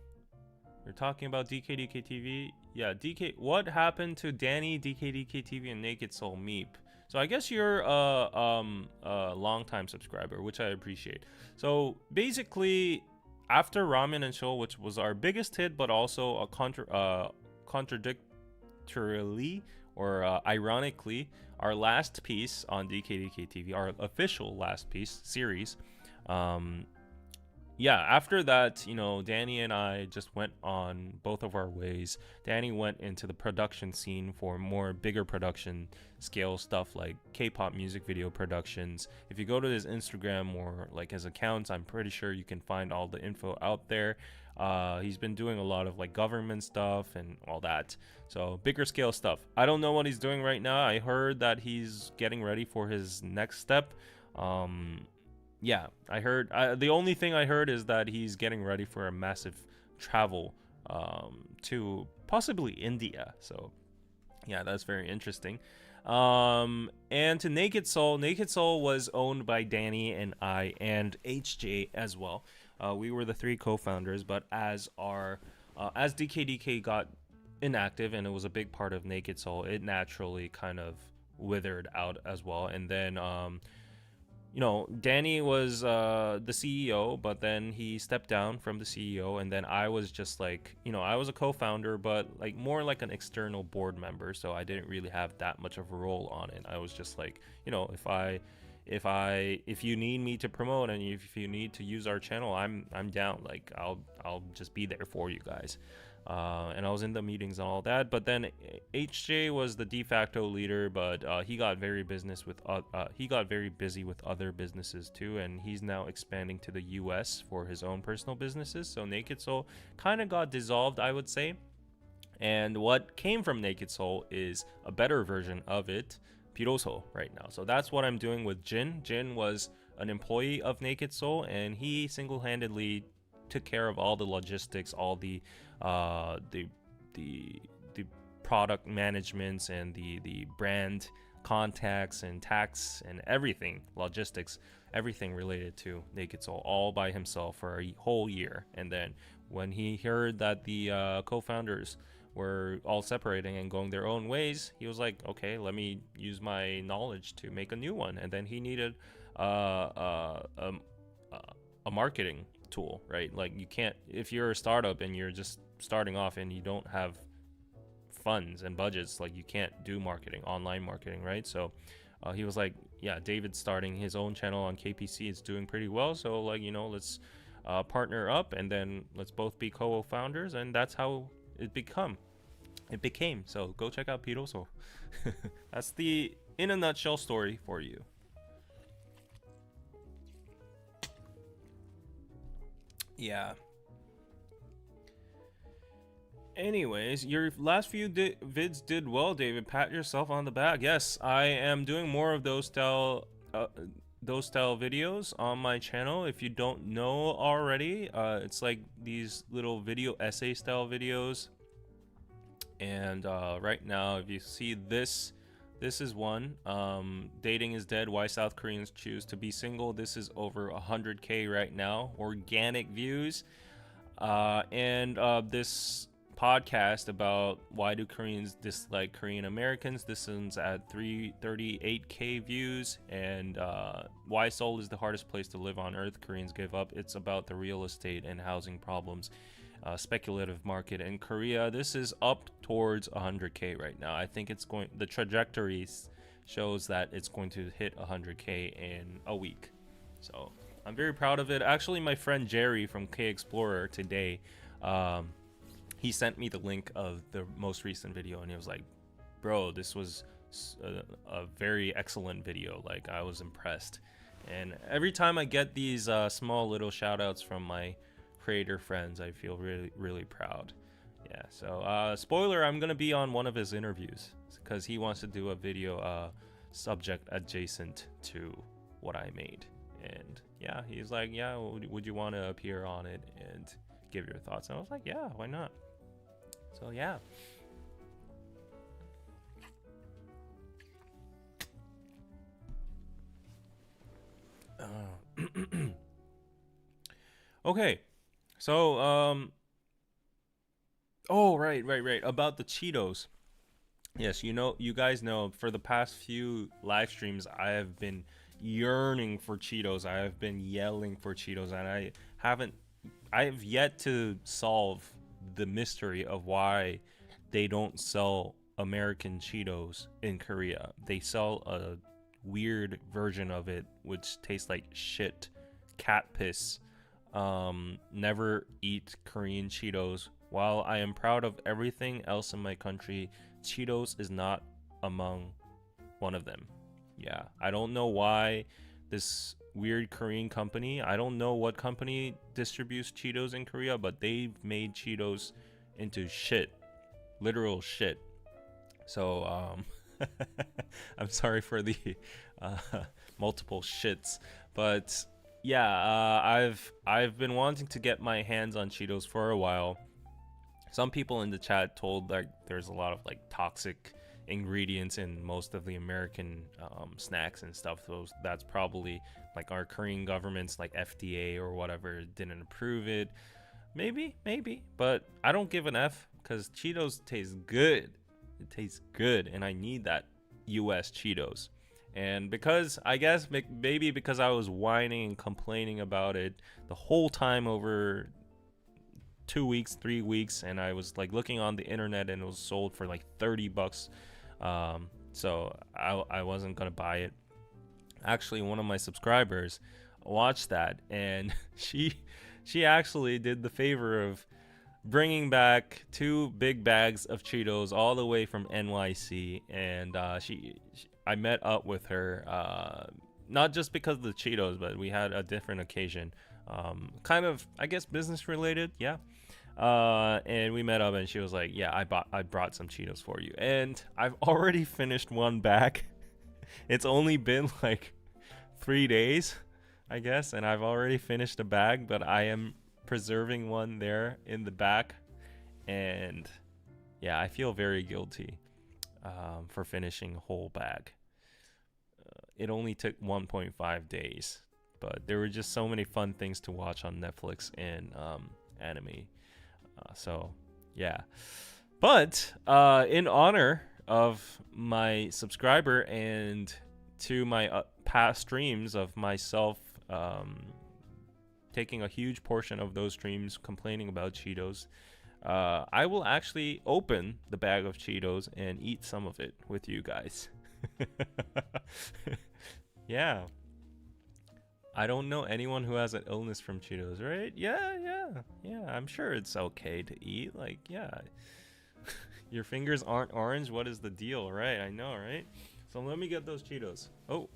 talking about DKDKTV. Yeah, what happened to Danny, DKDKTV, and Naked Soul Meep? So I guess you're a long-time subscriber, which I appreciate. So basically, after Ramen and Show, which was our biggest hit, but also a contradictorily or ironically, our last piece on DKDKTV, our official last piece series, yeah, after that, Danny and I just went on both of our ways. Danny went into the production scene for more bigger production scale stuff like K-pop music video productions. If you go to his Instagram or like his accounts, I'm pretty sure you can find all the info out there. He's been doing a lot of like government stuff and all that. So bigger scale stuff. I don't know what he's doing right now. I heard that he's getting ready for his next step. Yeah, I heard. The only thing I heard is that he's getting ready for a massive travel to possibly India. So, yeah, that's very interesting. And to Naked Soul. Naked Soul was owned by Danny and I and HJ as well. We were the three co-founders, but as DKDK got inactive and it was a big part of Naked Soul, it naturally kind of withered out as well. And then Danny was the CEO, but then he stepped down from the CEO, and then I was just like, I was a co-founder, but like more like an external board member, so I didn't really have that much of a role on it. I was just like, if you need me to promote and if you need to use our channel, I'm down. Like I'll just be there for you guys. And I was in the meetings and all that. But then HJ was the de facto leader, but he got very busy with other businesses too, and he's now expanding to the US for his own personal businesses. So Naked Soul kind of got dissolved, I would say. And what came from Naked Soul is a better version of it, Piroso, right now. So that's what I'm doing with Jin. Jin was an employee of Naked Soul, and he single-handedly took care of all the logistics, all the product managements and the brand contacts and tax and everything, logistics, everything related to Naked Soul, all by himself for a whole year. And then when he heard that the co-founders were all separating and going their own ways, he was like, okay, let me use my knowledge to make a new one. And then he needed a marketing tool, right? Like you can't, if you're a startup and you're just starting off and you don't have funds and budgets, like you can't do marketing, online marketing, right? So he was like, yeah, David's starting his own channel on KPC. It's doing pretty well, so like, let's partner up and then let's both be co-founders, and that's how it became. So go check out Piroso. That's the in a nutshell story for you. Yeah. Anyways, your last few vids did well, David. Pat yourself on the back. Yes, I am doing more of those style those style videos on my channel. If you don't know already, it's like these little video essay style videos. And right now, if you see this, this is one. Dating is dead. Why South Koreans choose to be single. This is over 100K right now. Organic views. And this podcast about why do Koreans dislike Korean Americans. This one's at 338K views. And why Seoul is the hardest place to live on earth. Koreans give up. It's about the real estate and housing problems. Speculative market in Korea. This is up towards 100K right now. I think it's going, the trajectory shows that it's going to hit 100K in a week. So I'm very proud of it. Actually, my friend Jerry from K Explorer today, he sent me the link of the most recent video, and he was like, bro, this was a very excellent video. Like, I was impressed. And every time I get these small little shout outs from my creator friends, I feel really proud. Yeah, so spoiler, I'm gonna be on one of his interviews because he wants to do a video subject adjacent to what I made. And yeah, he's like, yeah, would you want to appear on it and give your thoughts? And I was like, yeah, why not? So yeah. Okay. So, oh, right. About the Cheetos. Yes, you guys know, for the past few live streams, I have been yearning for Cheetos. I have been yelling for Cheetos, and I have yet to solve the mystery of why they don't sell American Cheetos in Korea. They sell a weird version of it, which tastes like shit, cat piss. Never eat Korean Cheetos. While I am proud of everything else in my country, Cheetos is not among one of them. Yeah, I don't know why this weird Korean company, I don't know what company distributes Cheetos in Korea, but they've made Cheetos into shit, literal shit. So I'm sorry for the multiple shits, but yeah, I've been wanting to get my hands on Cheetos for a while. Some people in the chat told like there's a lot of like toxic ingredients in most of the American snacks and stuff. So that's probably like our Korean government's like FDA or whatever didn't approve it. Maybe, but I don't give an F because Cheetos taste good. It tastes good, and I need that US Cheetos. And because I guess maybe because I was whining and complaining about it the whole time over 2 weeks, 3 weeks, and I was like looking on the internet and it was sold for like $30. So I wasn't gonna buy it. Actually, one of my subscribers watched that, and she actually did the favor of bringing back 2 big bags of Cheetos all the way from NYC, and I met up with her, not just because of the Cheetos, but we had a different occasion, kind of, I guess, business related. Yeah. And we met up, and she was like, yeah, I brought some Cheetos for you, and I've already finished one bag. It's only been like 3 days, I guess, and I've already finished a bag, but I am preserving one there in the back. And yeah, I feel very guilty for finishing a whole bag. It only took 1.5 days, but there were just so many fun things to watch on Netflix and anime. So yeah, but in honor of my subscriber and to my past streams of myself taking a huge portion of those streams complaining about Cheetos, I will actually open the bag of Cheetos and eat some of it with you guys. Yeah. I don't know anyone who has an illness from Cheetos, right? Yeah. I'm sure it's okay to eat. Like, yeah. Your fingers aren't orange. What is the deal, right? I know, right? So let me get those Cheetos. Oh,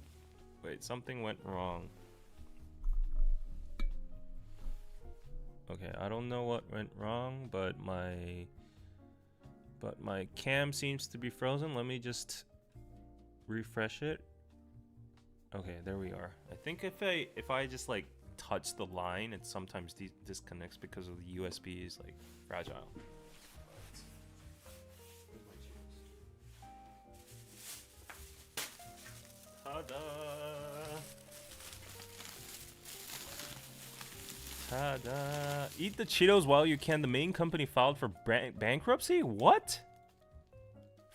wait, something went wrong. Okay, I don't know what went wrong, but my cam seems to be frozen. Let me just refresh it. Okay, there we are. I think if I just like touch the line, it sometimes disconnects because of the USB is like fragile. Ta-da! Ta-da! Eat the Cheetos while you can. The main company filed for bankruptcy? What?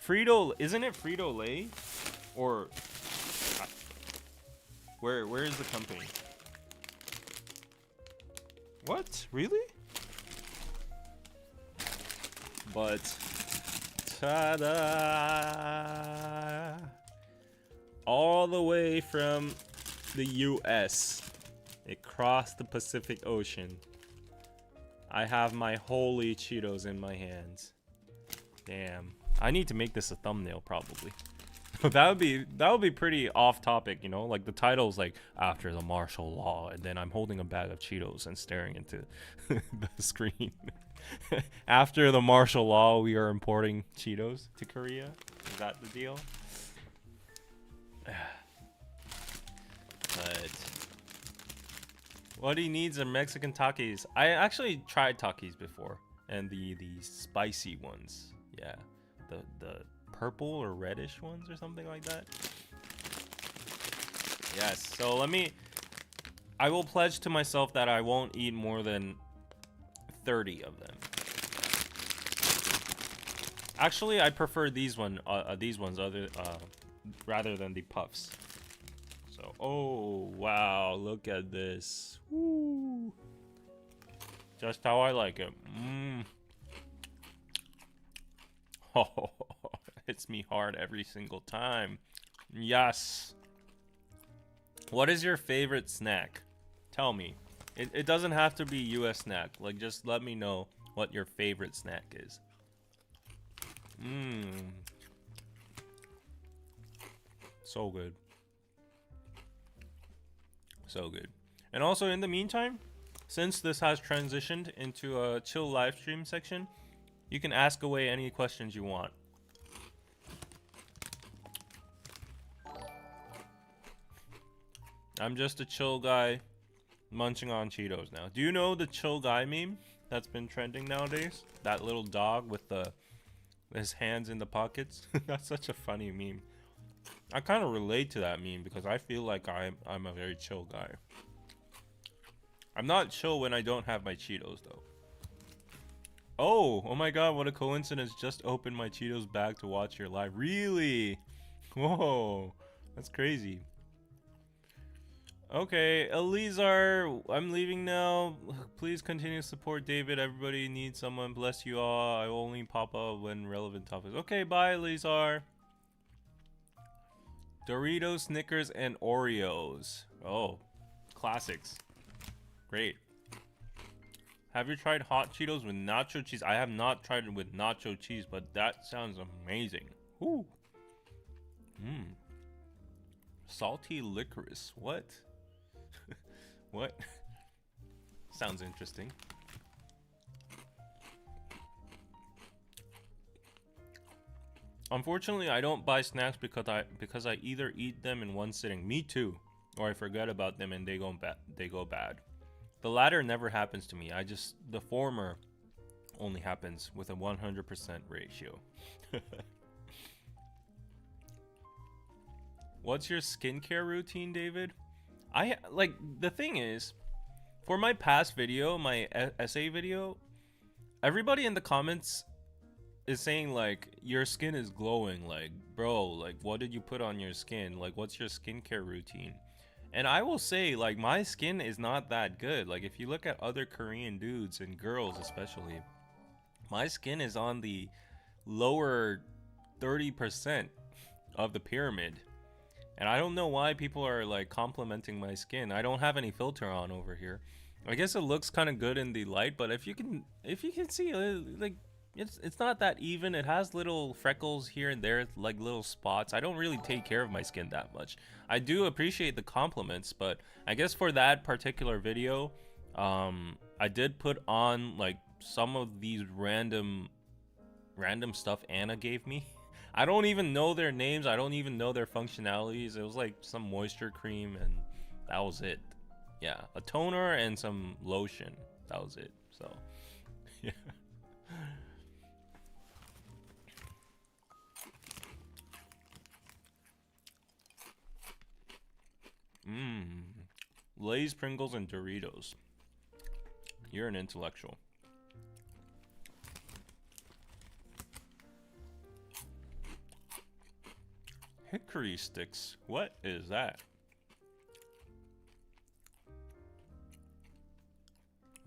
Isn't it Frito-Lay? Or where is the company? What? Really? But ta-da! All the way from the US. It crossed the Pacific Ocean. I have my holy Cheetos in my hands. Damn. I need to make this a thumbnail probably. that would be pretty off topic, you know? Like the title's like after the martial law, and then I'm holding a bag of Cheetos and staring into the screen. After the martial law, we are importing Cheetos to Korea. Is that the deal? But what he needs are Mexican Takis. I actually tried Takis before, and the spicy ones. Yeah, the purple or reddish ones or something like that. Yes. So I will pledge to myself that I won't eat more than 30 of them. Actually, I prefer these ones rather than the puffs. So, oh wow, look at this. Woo. Just how I like it. Oh, hits me hard every single time. Yes. What is your favorite snack? Tell me. It doesn't have to be US snack. Like, just let me know what your favorite snack is. So good. So good. And also, in the meantime, since this has transitioned into a chill live stream section, you can ask away any questions you want. I'm just a chill guy munching on Cheetos now. Do you know the chill guy meme that's been trending nowadays? That little dog with his hands in the pockets. That's such a funny meme. I kind of relate to that meme because I feel like I'm a very chill guy. I'm not chill when I don't have my Cheetos though. Oh my god, what a coincidence. Just opened my Cheetos bag to watch your live. Really? Whoa, that's crazy. Okay, Elizar, I'm leaving now. Please continue to support David. Everybody needs someone. Bless you all. I will only pop up when relevant topics. Okay, bye, Elizar. Doritos, Snickers, and Oreos. Oh, classics. Great. Have you tried hot Cheetos with nacho cheese? I have not tried it with nacho cheese, but that sounds amazing. Ooh. Salty licorice. What? What? Sounds interesting. Unfortunately, I don't buy snacks because I either eat them in one sitting. Me too. Or I forget about them and they go bad. The latter never happens to me. The former only happens with a 100% ratio. What's your skincare routine, David? The thing is, for my past video, my essay video, everybody in the comments is saying like, your skin is glowing. Like, bro, like, what did you put on your skin? Like, what's your skincare routine? And I will say, like, my skin is not that good. Like, if you look at other Korean dudes and girls especially, my skin is on the lower 30% of the pyramid. And I don't know why people are like complimenting my skin. I don't have any filter on over here. I guess it looks kind of good in the light, but if you can see, like, it's not that even. It has little freckles here and there, like little spots. I don't really take care of my skin that much. I do appreciate the compliments, but I guess for that particular video, I did put on like some of these random stuff Anna gave me. I don't even know their names. I don't even know their functionalities. It was like some moisture cream and that was it. Yeah, a toner and some lotion. That was it. So, yeah. Mmm. Lay's, Pringles, and Doritos. You're an intellectual. Hickory sticks. What is that?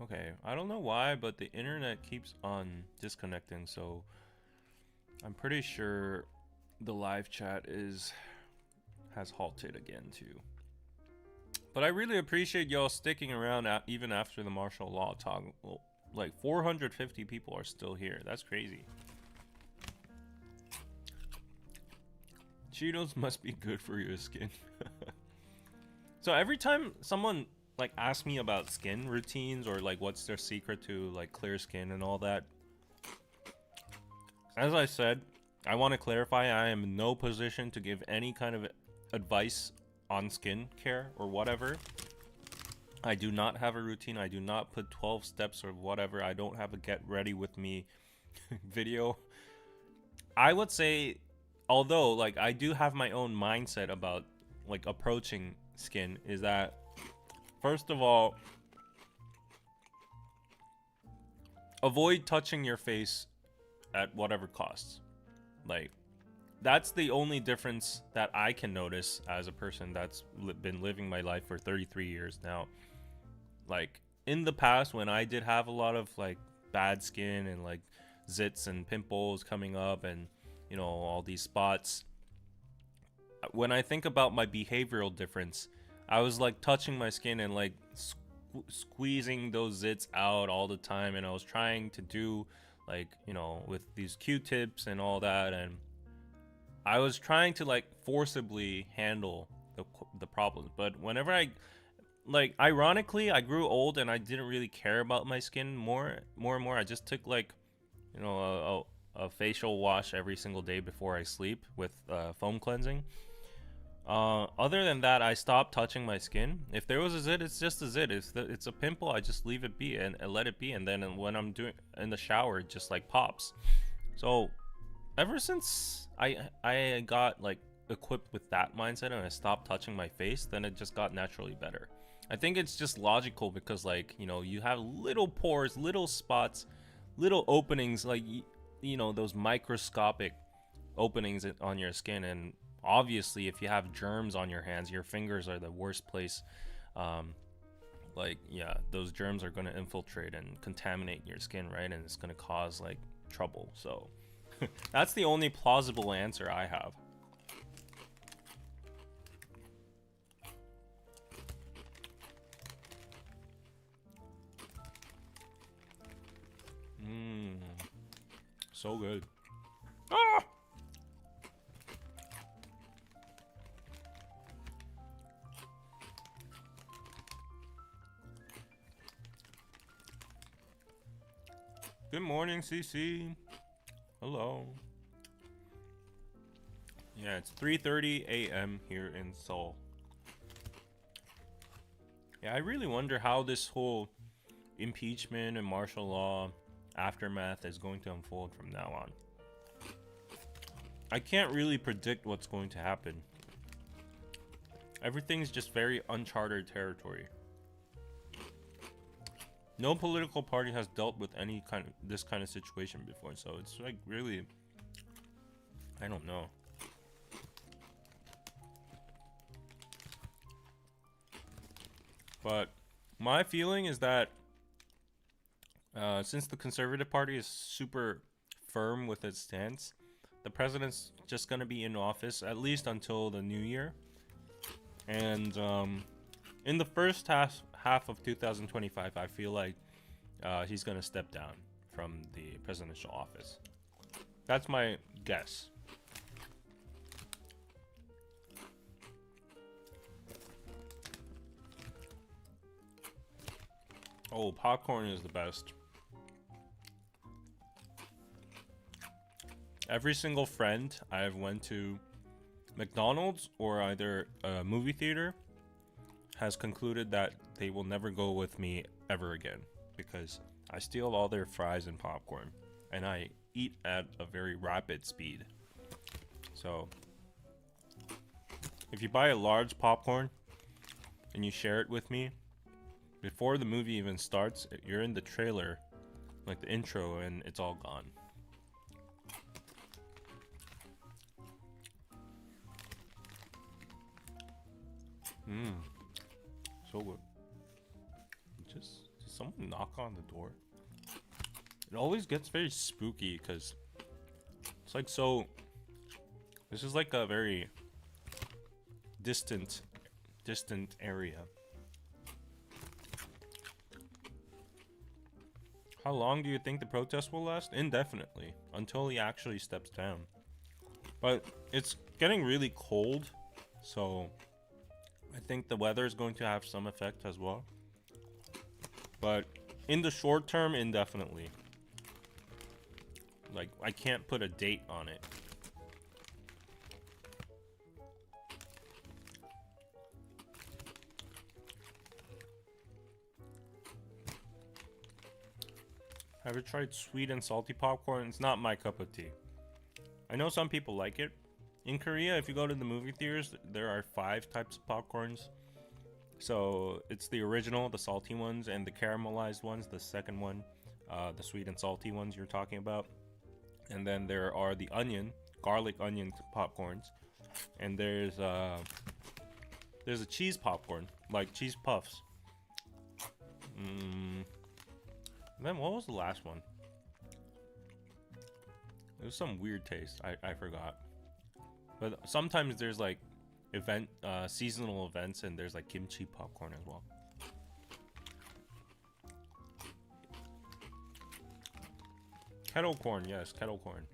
Okay, I don't know why, but the internet keeps on disconnecting, so I'm pretty sure the live chat has halted again too. But I really appreciate y'all sticking around even after the martial law talk. Well, like 450 people are still here. That's crazy. Cheetos must be good for your skin. So every time someone like asks me about skin routines or like what's their secret to like clear skin and all that, as I said, I want to clarify I am in no position to give any kind of advice on skin care or whatever. I do not have a routine. I do not put 12 steps or whatever. I don't have a get ready with me video. I would say, although like I do have my own mindset about like approaching skin, is that first of all, avoid touching your face at whatever costs. Like that's the only difference that I can notice as a person that's been living my life for 33 years now. Like in the past when I did have a lot of like bad skin and like zits and pimples coming up and you know all these spots, when I think about my behavioral difference, I was like touching my skin and like squeezing those zits out all the time, and I was trying to do like, you know, with these Q-tips and all that, and I was trying to like forcibly handle the problems. But whenever I like, ironically, I grew old and I didn't really care about my skin more and more. I just took like, you know, a facial wash every single day before I sleep with foam cleansing. Other than that, I stopped touching my skin. If there was a zit, it's just a zit. It's a pimple, I just leave it be and let it be. And then when I'm doing in the shower, it just like pops. So ever since I got like equipped with that mindset and I stopped touching my face, then it just got naturally better. I think it's just logical because like, you know, you have little pores, little spots, little openings, like, you know, those microscopic openings on your skin. And obviously if you have germs on your hands, your fingers are the worst place. Like, yeah, those germs are going to infiltrate and contaminate your skin, right? And it's going to cause like trouble. So that's the only plausible answer I have. So good. Ah! Good morning, CC. Hello. Yeah, it's 3:30 a.m. here in Seoul. Yeah, I really wonder how this whole impeachment and martial law aftermath is going to unfold from now on. I can't really predict what's going to happen. Everything's just very uncharted territory. No political party has dealt with this kind of situation before, so it's like really, I don't know. But my feeling is that since the Conservative Party is super firm with its stance, the president's just going to be in office at least until the new year. And in the first half of 2025, I feel like he's going to step down from the presidential office. That's my guess. Oh, popcorn is the best. every single friend I've went to McDonald's or either a movie theater has concluded that they will never go with me ever again because I steal all their fries and popcorn and I eat at a very rapid speed. So if you buy a large popcorn and you share it with me before the movie even starts, you're in the trailer, like the intro, and it's all gone. So good. Just did someone knock on the door? It always gets very spooky because it's like so. This is like a very distant area. How long do you think the protest will last? Indefinitely, until he actually steps down. But it's getting really cold, so I think the weather is going to have some effect as well. But in the short term, indefinitely. Like, I can't put a date on it. Have you tried sweet and salty popcorn? It's not my cup of tea. I know some people like it. In Korea, if you go to the movie theaters, there are 5 types of popcorns. So it's the original, the salty ones, and the caramelized ones, the second one, the sweet and salty ones you're talking about. And then there are the garlic onion popcorns, and there's a cheese popcorn, like cheese puffs. And then what was the last one? It was some weird taste. I forgot. But sometimes there's like seasonal events, and there's like kimchi popcorn as well. Kettle corn, yes, kettle corn.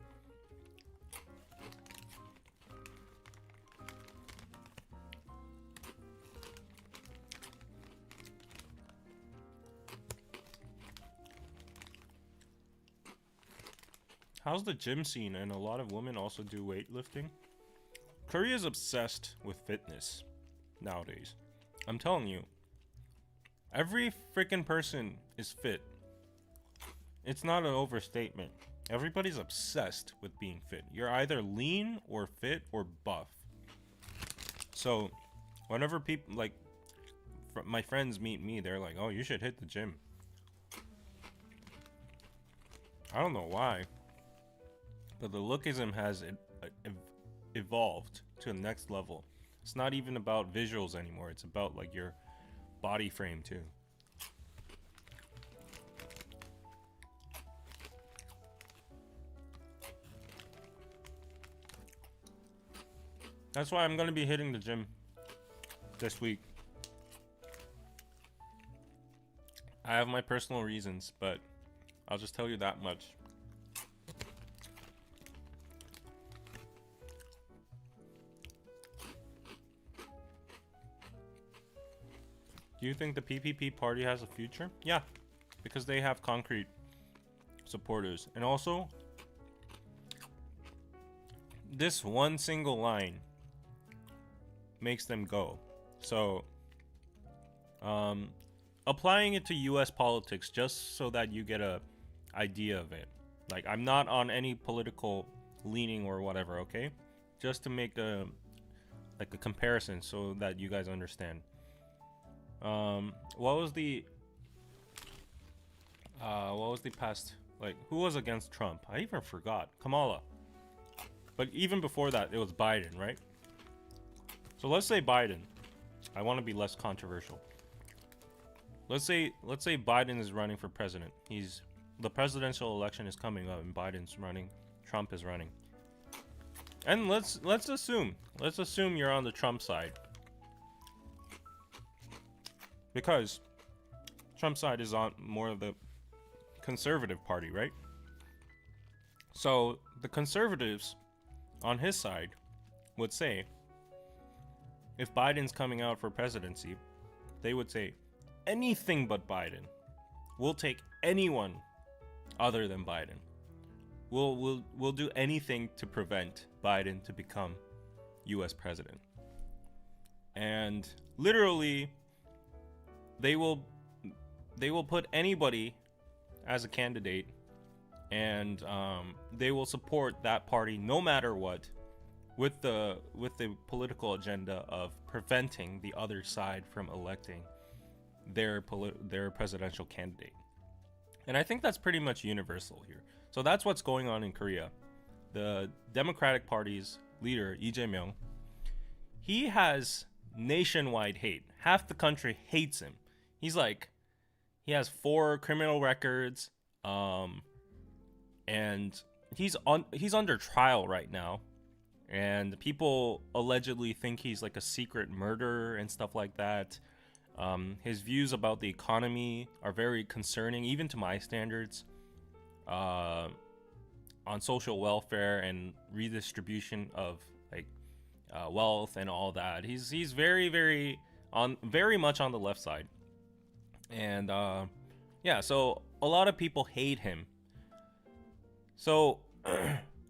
How's the gym scene? And a lot of women also do weightlifting. Korea is obsessed with fitness nowadays. I'm telling you, every freaking person is fit. It's not an overstatement. Everybody's obsessed with being fit. You're either lean or fit or buff. So whenever people, like my friends meet me, they're like, oh, you should hit the gym. I don't know why, but the lookism has evolved to the next level. It's not even about visuals anymore. It's about like your body frame too. That's why I'm gonna be hitting the gym this week. I have my personal reasons, but I'll just tell you that much. Do you think the PPP party has a future? Yeah, because they have concrete supporters. And also, this one single line makes them go. So, applying it to US politics just so that you get a idea of it. Like, I'm not on any political leaning or whatever, okay? Just to make a comparison so that you guys understand. What was the past, like, who was against Trump? I even forgot. Kamala. But even before that, it was Biden, right? So let's say Biden. I want to be less controversial. Let's say Biden is running for president. The presidential election is coming up and Biden's running, Trump is running. And let's assume you're on the Trump side. Because Trump's side is on more of the conservative party, right? So the conservatives on his side would say, if Biden's coming out for presidency, they would say, anything but Biden. We'll take anyone other than Biden. will do anything to prevent Biden to become U.S. president. And literally, they will put anybody as a candidate, and they will support that party no matter what, with the political agenda of preventing the other side from electing their presidential candidate. And I think that's pretty much universal here. So that's what's going on in Korea. The Democratic Party's leader, Lee Jae-myung, he has nationwide hate. Half the country hates him. He has 4 criminal records, and he's under trial right now. And people allegedly think he's like a secret murderer and stuff like that. His views about the economy are very concerning, even to my standards, on social welfare and redistribution of wealth and all that. He's very much on the left side, and so a lot of people hate him. So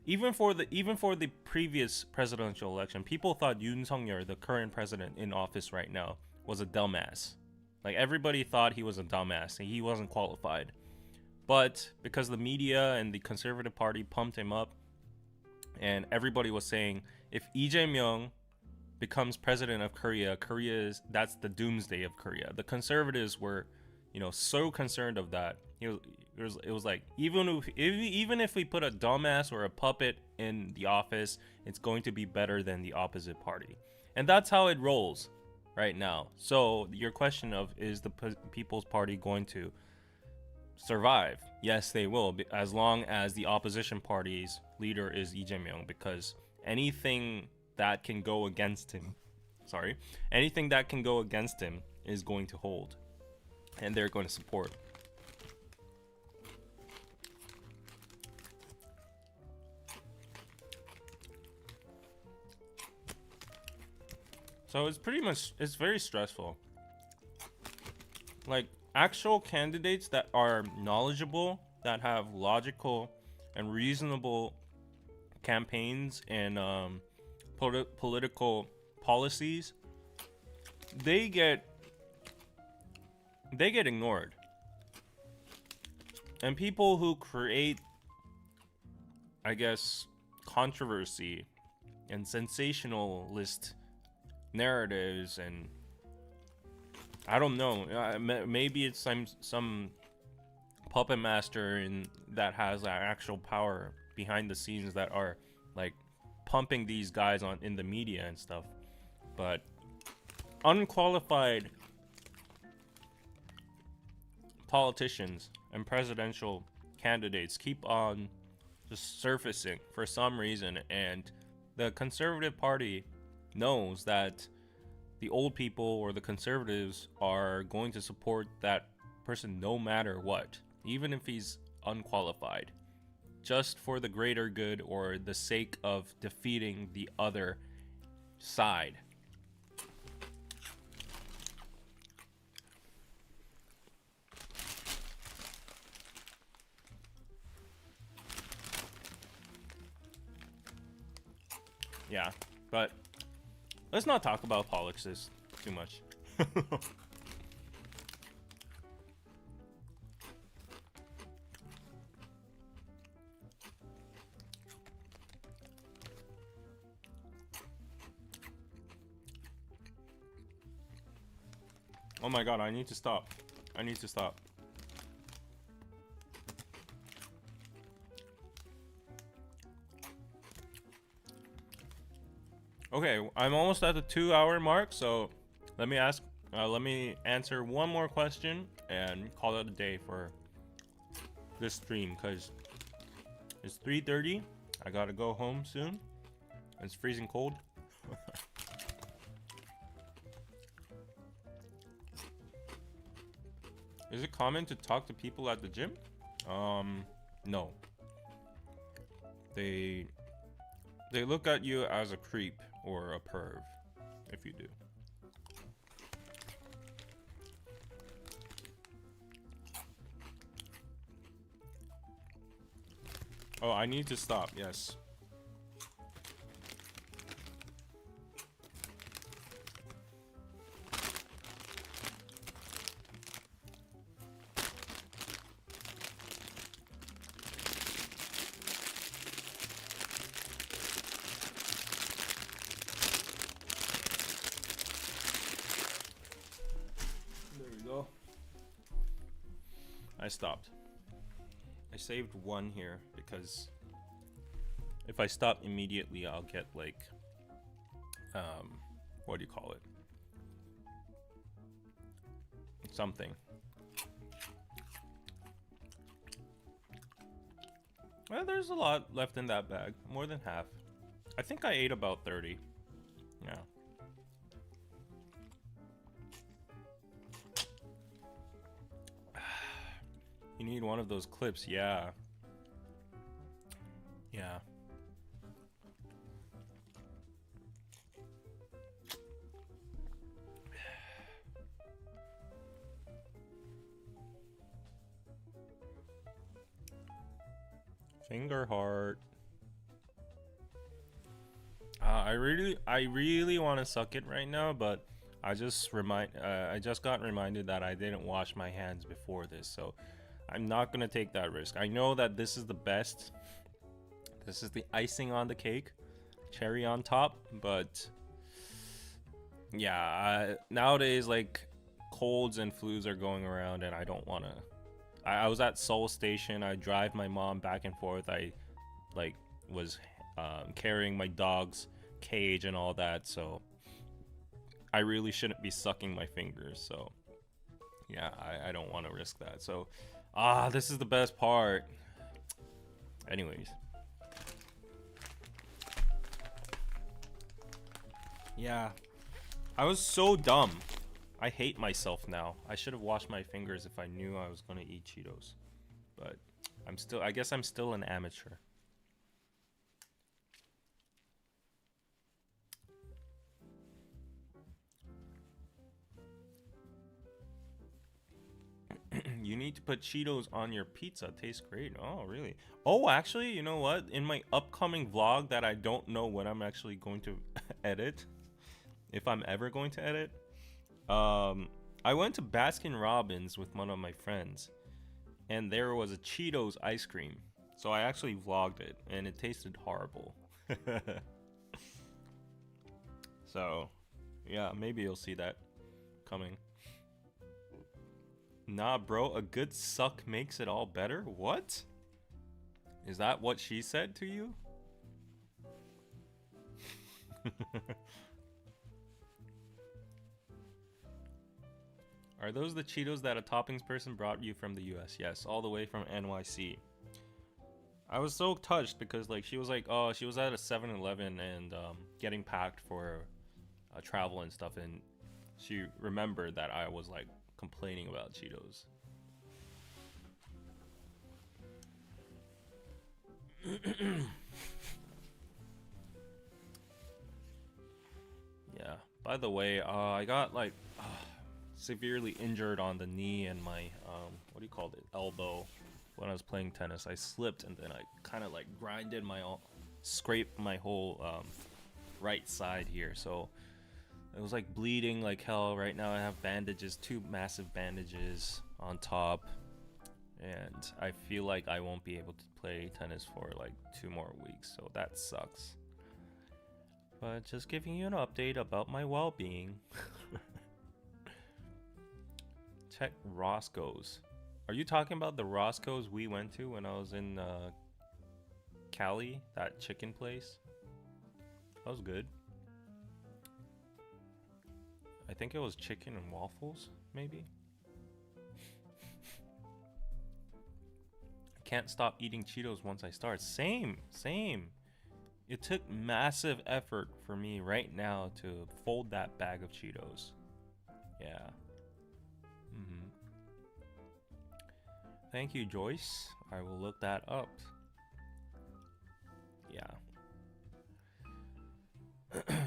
even for the previous presidential election, people thought Yoon Suk-yeol, the current president in office right now, was a dumbass. Like, everybody thought he was a dumbass and he wasn't qualified. But because the media and the Conservative Party pumped him up, and everybody was saying, if Lee Jae-myung becomes president of Korea, that's the doomsday of Korea. The conservatives were, so concerned of that. It was like, even if we put a dumbass or a puppet in the office, it's going to be better than the opposite party. And that's how it rolls right now. So your question of, is the People's Party going to survive? Yes, they will, as long as the opposition party's leader is Lee Jae-myung, because anything that can go against him is going to hold, and they're going to support. So it's very stressful. Like, actual candidates that are knowledgeable, that have logical and reasonable campaigns and political policies, they get ignored. And people who create, I guess, controversy and sensationalist narratives, and I don't know, maybe it's some puppet master that has actual power behind the scenes that are like pumping these guys in the media and stuff. But unqualified politicians and presidential candidates keep on just surfacing for some reason, and the Conservative Party knows that the old people or the conservatives are going to support that person no matter what, even if he's unqualified, just for the greater good or the sake of defeating the other side. Yeah, but let's not talk about politics too much. Oh my god, I need to stop. Okay, I'm almost at the 2-hour mark, so let me answer one more question and call it a day for this stream, because it's 3:30. I gotta go home soon. It's freezing cold. Is it common to talk to people at the gym? No. They look at you as a creep or a perv if you do. Oh, I need to stop. Yes. There we go. I stopped. I saved one here because if I stop immediately, I'll get like, what do you call it? Something. Well, there's a lot left in that bag. More than half. I think I ate about 30. Yeah. You need one of those clips, yeah. Yeah. Finger heart. I really want to suck it right now, but I just got reminded that I didn't wash my hands before this, so I'm not gonna take that risk. I know that this is the best. This is the icing on the cake, cherry on top, but yeah, nowadays like colds and flus are going around, and I don't want to. I was at Seoul Station. I drive my mom back and forth. I like was carrying my dog's cage and all that, so I really shouldn't be sucking my fingers. So yeah, I don't want to risk that. So this is the best part. Anyways, yeah, I was so dumb. I hate myself now. I should have washed my fingers if I knew I was gonna eat Cheetos. But I guess I'm still an amateur. You need to put Cheetos on your pizza. Tastes great. Oh, really? Oh, actually, you know what? In my upcoming vlog that I don't know when I'm actually going to edit, if I'm ever going to edit, I went to Baskin Robbins with one of my friends, and there was a Cheetos ice cream. So I actually vlogged it, and it tasted horrible. So, yeah, maybe you'll see that coming. Nah, bro, a good suck makes it all better? What? Is that what she said to you? Are those the Cheetos that a toppings person brought you from the US? Yes, all the way from NYC. I was so touched because like she was like, oh, she was at a 7-Eleven and getting packed for travel and stuff, and she remembered that I was like complaining about Cheetos. Yeah. By the way, I got like severely injured on the knee and my what do you call it, elbow, when I was playing tennis. I slipped and then I kind of like scraped my whole right side here, so it was like bleeding like hell. Right now I have bandages, 2 massive bandages on top, and I feel like I won't be able to play tennis for like 2 more weeks, so that sucks. But just giving you an update about my well-being. Check Roscoe's. Are you talking about the Roscoe's we went to when I was in Cali? That chicken place? That was good. I think it was chicken and waffles, maybe? I can't stop eating Cheetos once I start. Same. It took massive effort for me right now to fold that bag of Cheetos. Yeah. Thank you, Joyce. I will look that up. Yeah.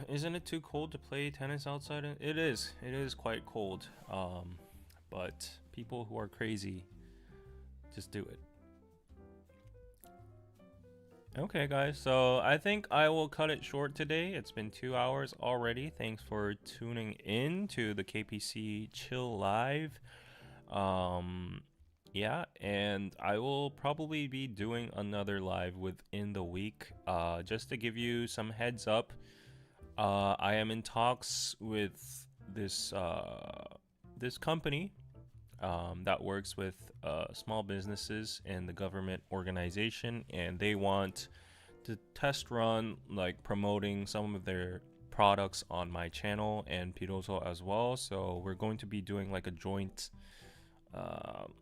Isn't it too cold to play tennis outside? It is. It is quite cold. But people who are crazy just do it. Okay, guys, so I think I will cut it short today. It's been 2 hours already. Thanks for tuning in to the KPC Chill Live. Um, yeah, and I will probably be doing another live within the week. Just to give you some heads up, I am in talks with this company that works with small businesses and the government organization, and they want to test run like promoting some of their products on my channel and Piroso as well. So we're going to be doing like a joint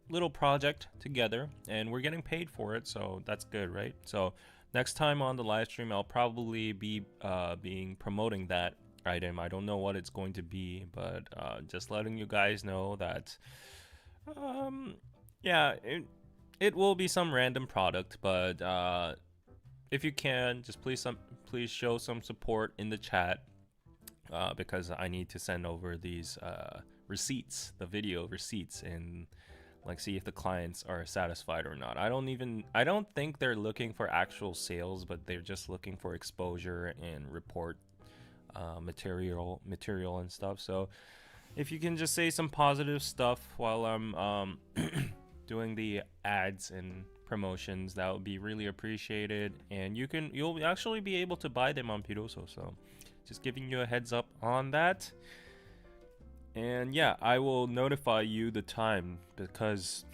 little project together, and we're getting paid for it, so that's good, right? So next time on the live stream, I'll probably be promoting that item. I don't know what it's going to be, but just letting you guys know that yeah, it will be some random product, but if you can, just please show some support in the chat, because I need to send over these receipts, the video receipts, and like see if the clients are satisfied or not. I don't think they're looking for actual sales, but they're just looking for exposure and report material and stuff. So if you can just say some positive stuff while I'm doing the ads and promotions, that would be really appreciated. And you'll actually be able to buy them on Piroso. So just giving you a heads up on that. And yeah, I will notify you the time, because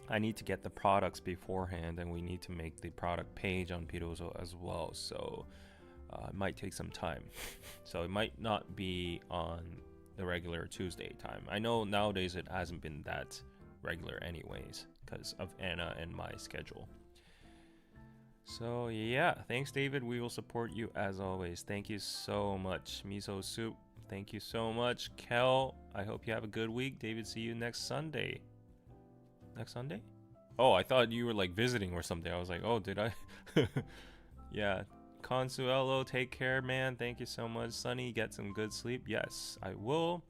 I need to get the products beforehand, and we need to make the product page on Piroso as well. So it might take some time. So it might not be on the regular Tuesday time. I know nowadays it hasn't been that regular anyways because of Anna and my schedule. So yeah, thanks David. We will support you as always. Thank you so much. Miso Soup, thank you so much. Kel, I hope you have a good week. David, see you next Sunday. Next Sunday? Oh, I thought you were like visiting or something. I was like, oh, did I? Yeah. Consuelo, take care, man. Thank you so much. Sunny, get some good sleep. Yes, I will.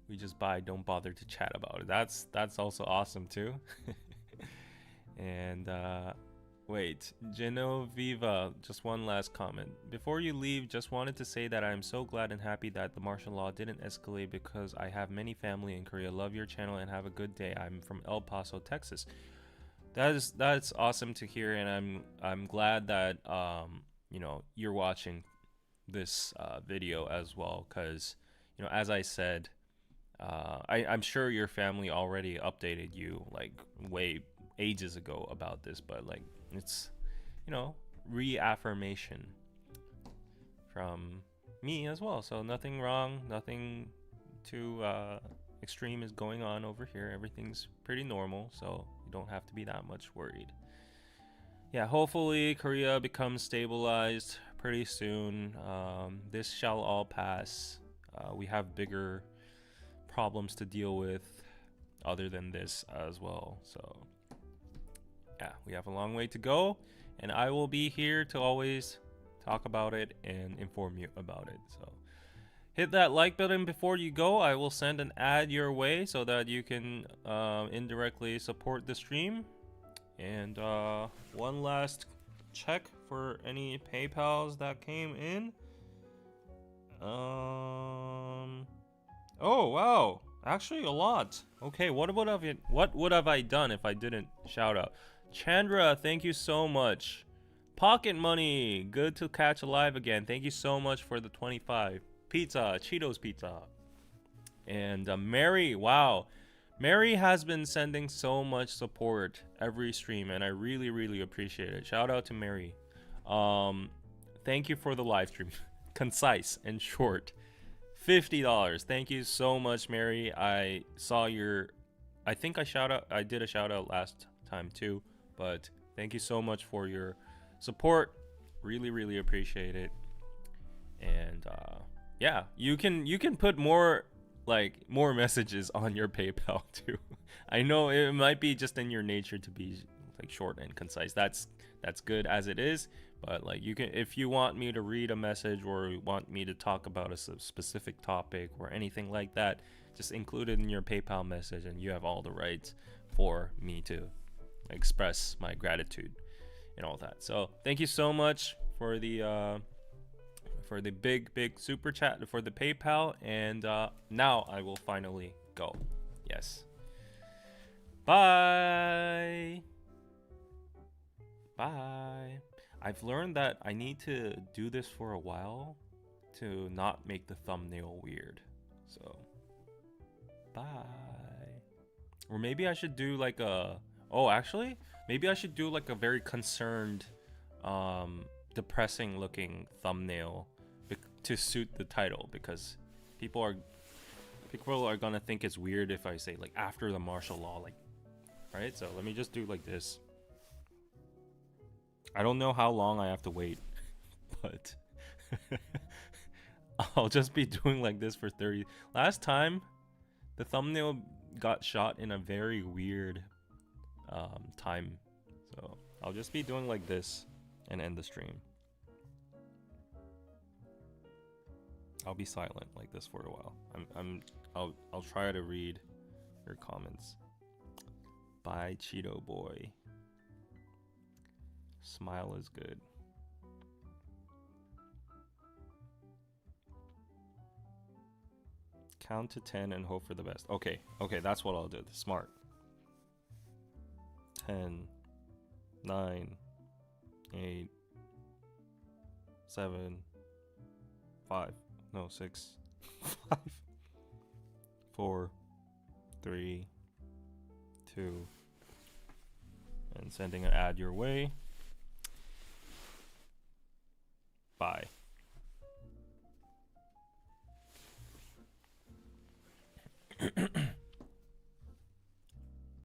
We just don't bother to chat about it. That's also awesome too. And wait, Genoviva, just one last comment. Before you leave, just wanted to say that I am so glad and happy that the martial law didn't escalate, because I have many family in Korea. Love your channel and have a good day. I'm from El Paso, Texas. That's awesome to hear, and I'm glad that you know, you're watching this video as well, because you know, as I said, I'm sure your family already updated you like way ages ago about this, but like it's, you know, reaffirmation from me as well. So nothing wrong, nothing too extreme is going on over here. Everything's pretty normal, so you don't have to be that much worried. Yeah, hopefully Korea becomes stabilized pretty soon. This shall all pass. We have bigger problems to deal with other than this as well. So yeah, we have a long way to go, and I will be here to always talk about it and inform you about it. So hit that like button before you go. I will send an ad your way so that you can indirectly support the stream. And one last check for any PayPals that came in. Oh wow, actually a lot. Okay, what would have I done if I didn't shout out? Chandra, thank you so much. Pocket Money, good to catch alive again. Thank you so much for the 25. Pizza, Cheetos pizza. And Mary, wow. Mary has been sending so much support every stream, and I really, really appreciate it. Shout out to Mary. Thank you for the live stream. Concise and short. $50. Thank you so much, Mary. I saw your, I think I did a shout out last time too, but thank you so much for your support. Really, really appreciate it. And yeah, you can put more messages on your PayPal too. I know it might be just in your nature to be like short and concise. That's good as it is, but like you can, if you want me to read a message or want me to talk about a specific topic or anything like that, just include it in your PayPal message, and you have all the rights for me to express my gratitude and all that. So thank you so much for the big super chat, for the PayPal, and now I will finally go. Yes. Bye. Bye. I've learned that I need to do this for a while to not make the thumbnail weird. So, bye. Or maybe I should do like a... Oh, actually, maybe I should do like a very concerned, depressing looking thumbnail to suit the title, because people are gonna think it's weird if I say like after the martial law, like, right? So let me just do like this. I don't know how long I have to wait, but I'll just be doing like this for 30. Last time, the thumbnail got shot in a very weird time, so I'll just be doing like this and end the stream. I'll be silent like this for a while. I'll try to read your comments. Bye, Cheeto boy. Smile is good. Count to 10 and hope for the best. Okay, that's what I'll do. Smart. 10, 9, 8, 7, 5. No, 6, 5, 4, 3, 2, and sending an ad your way. Bye.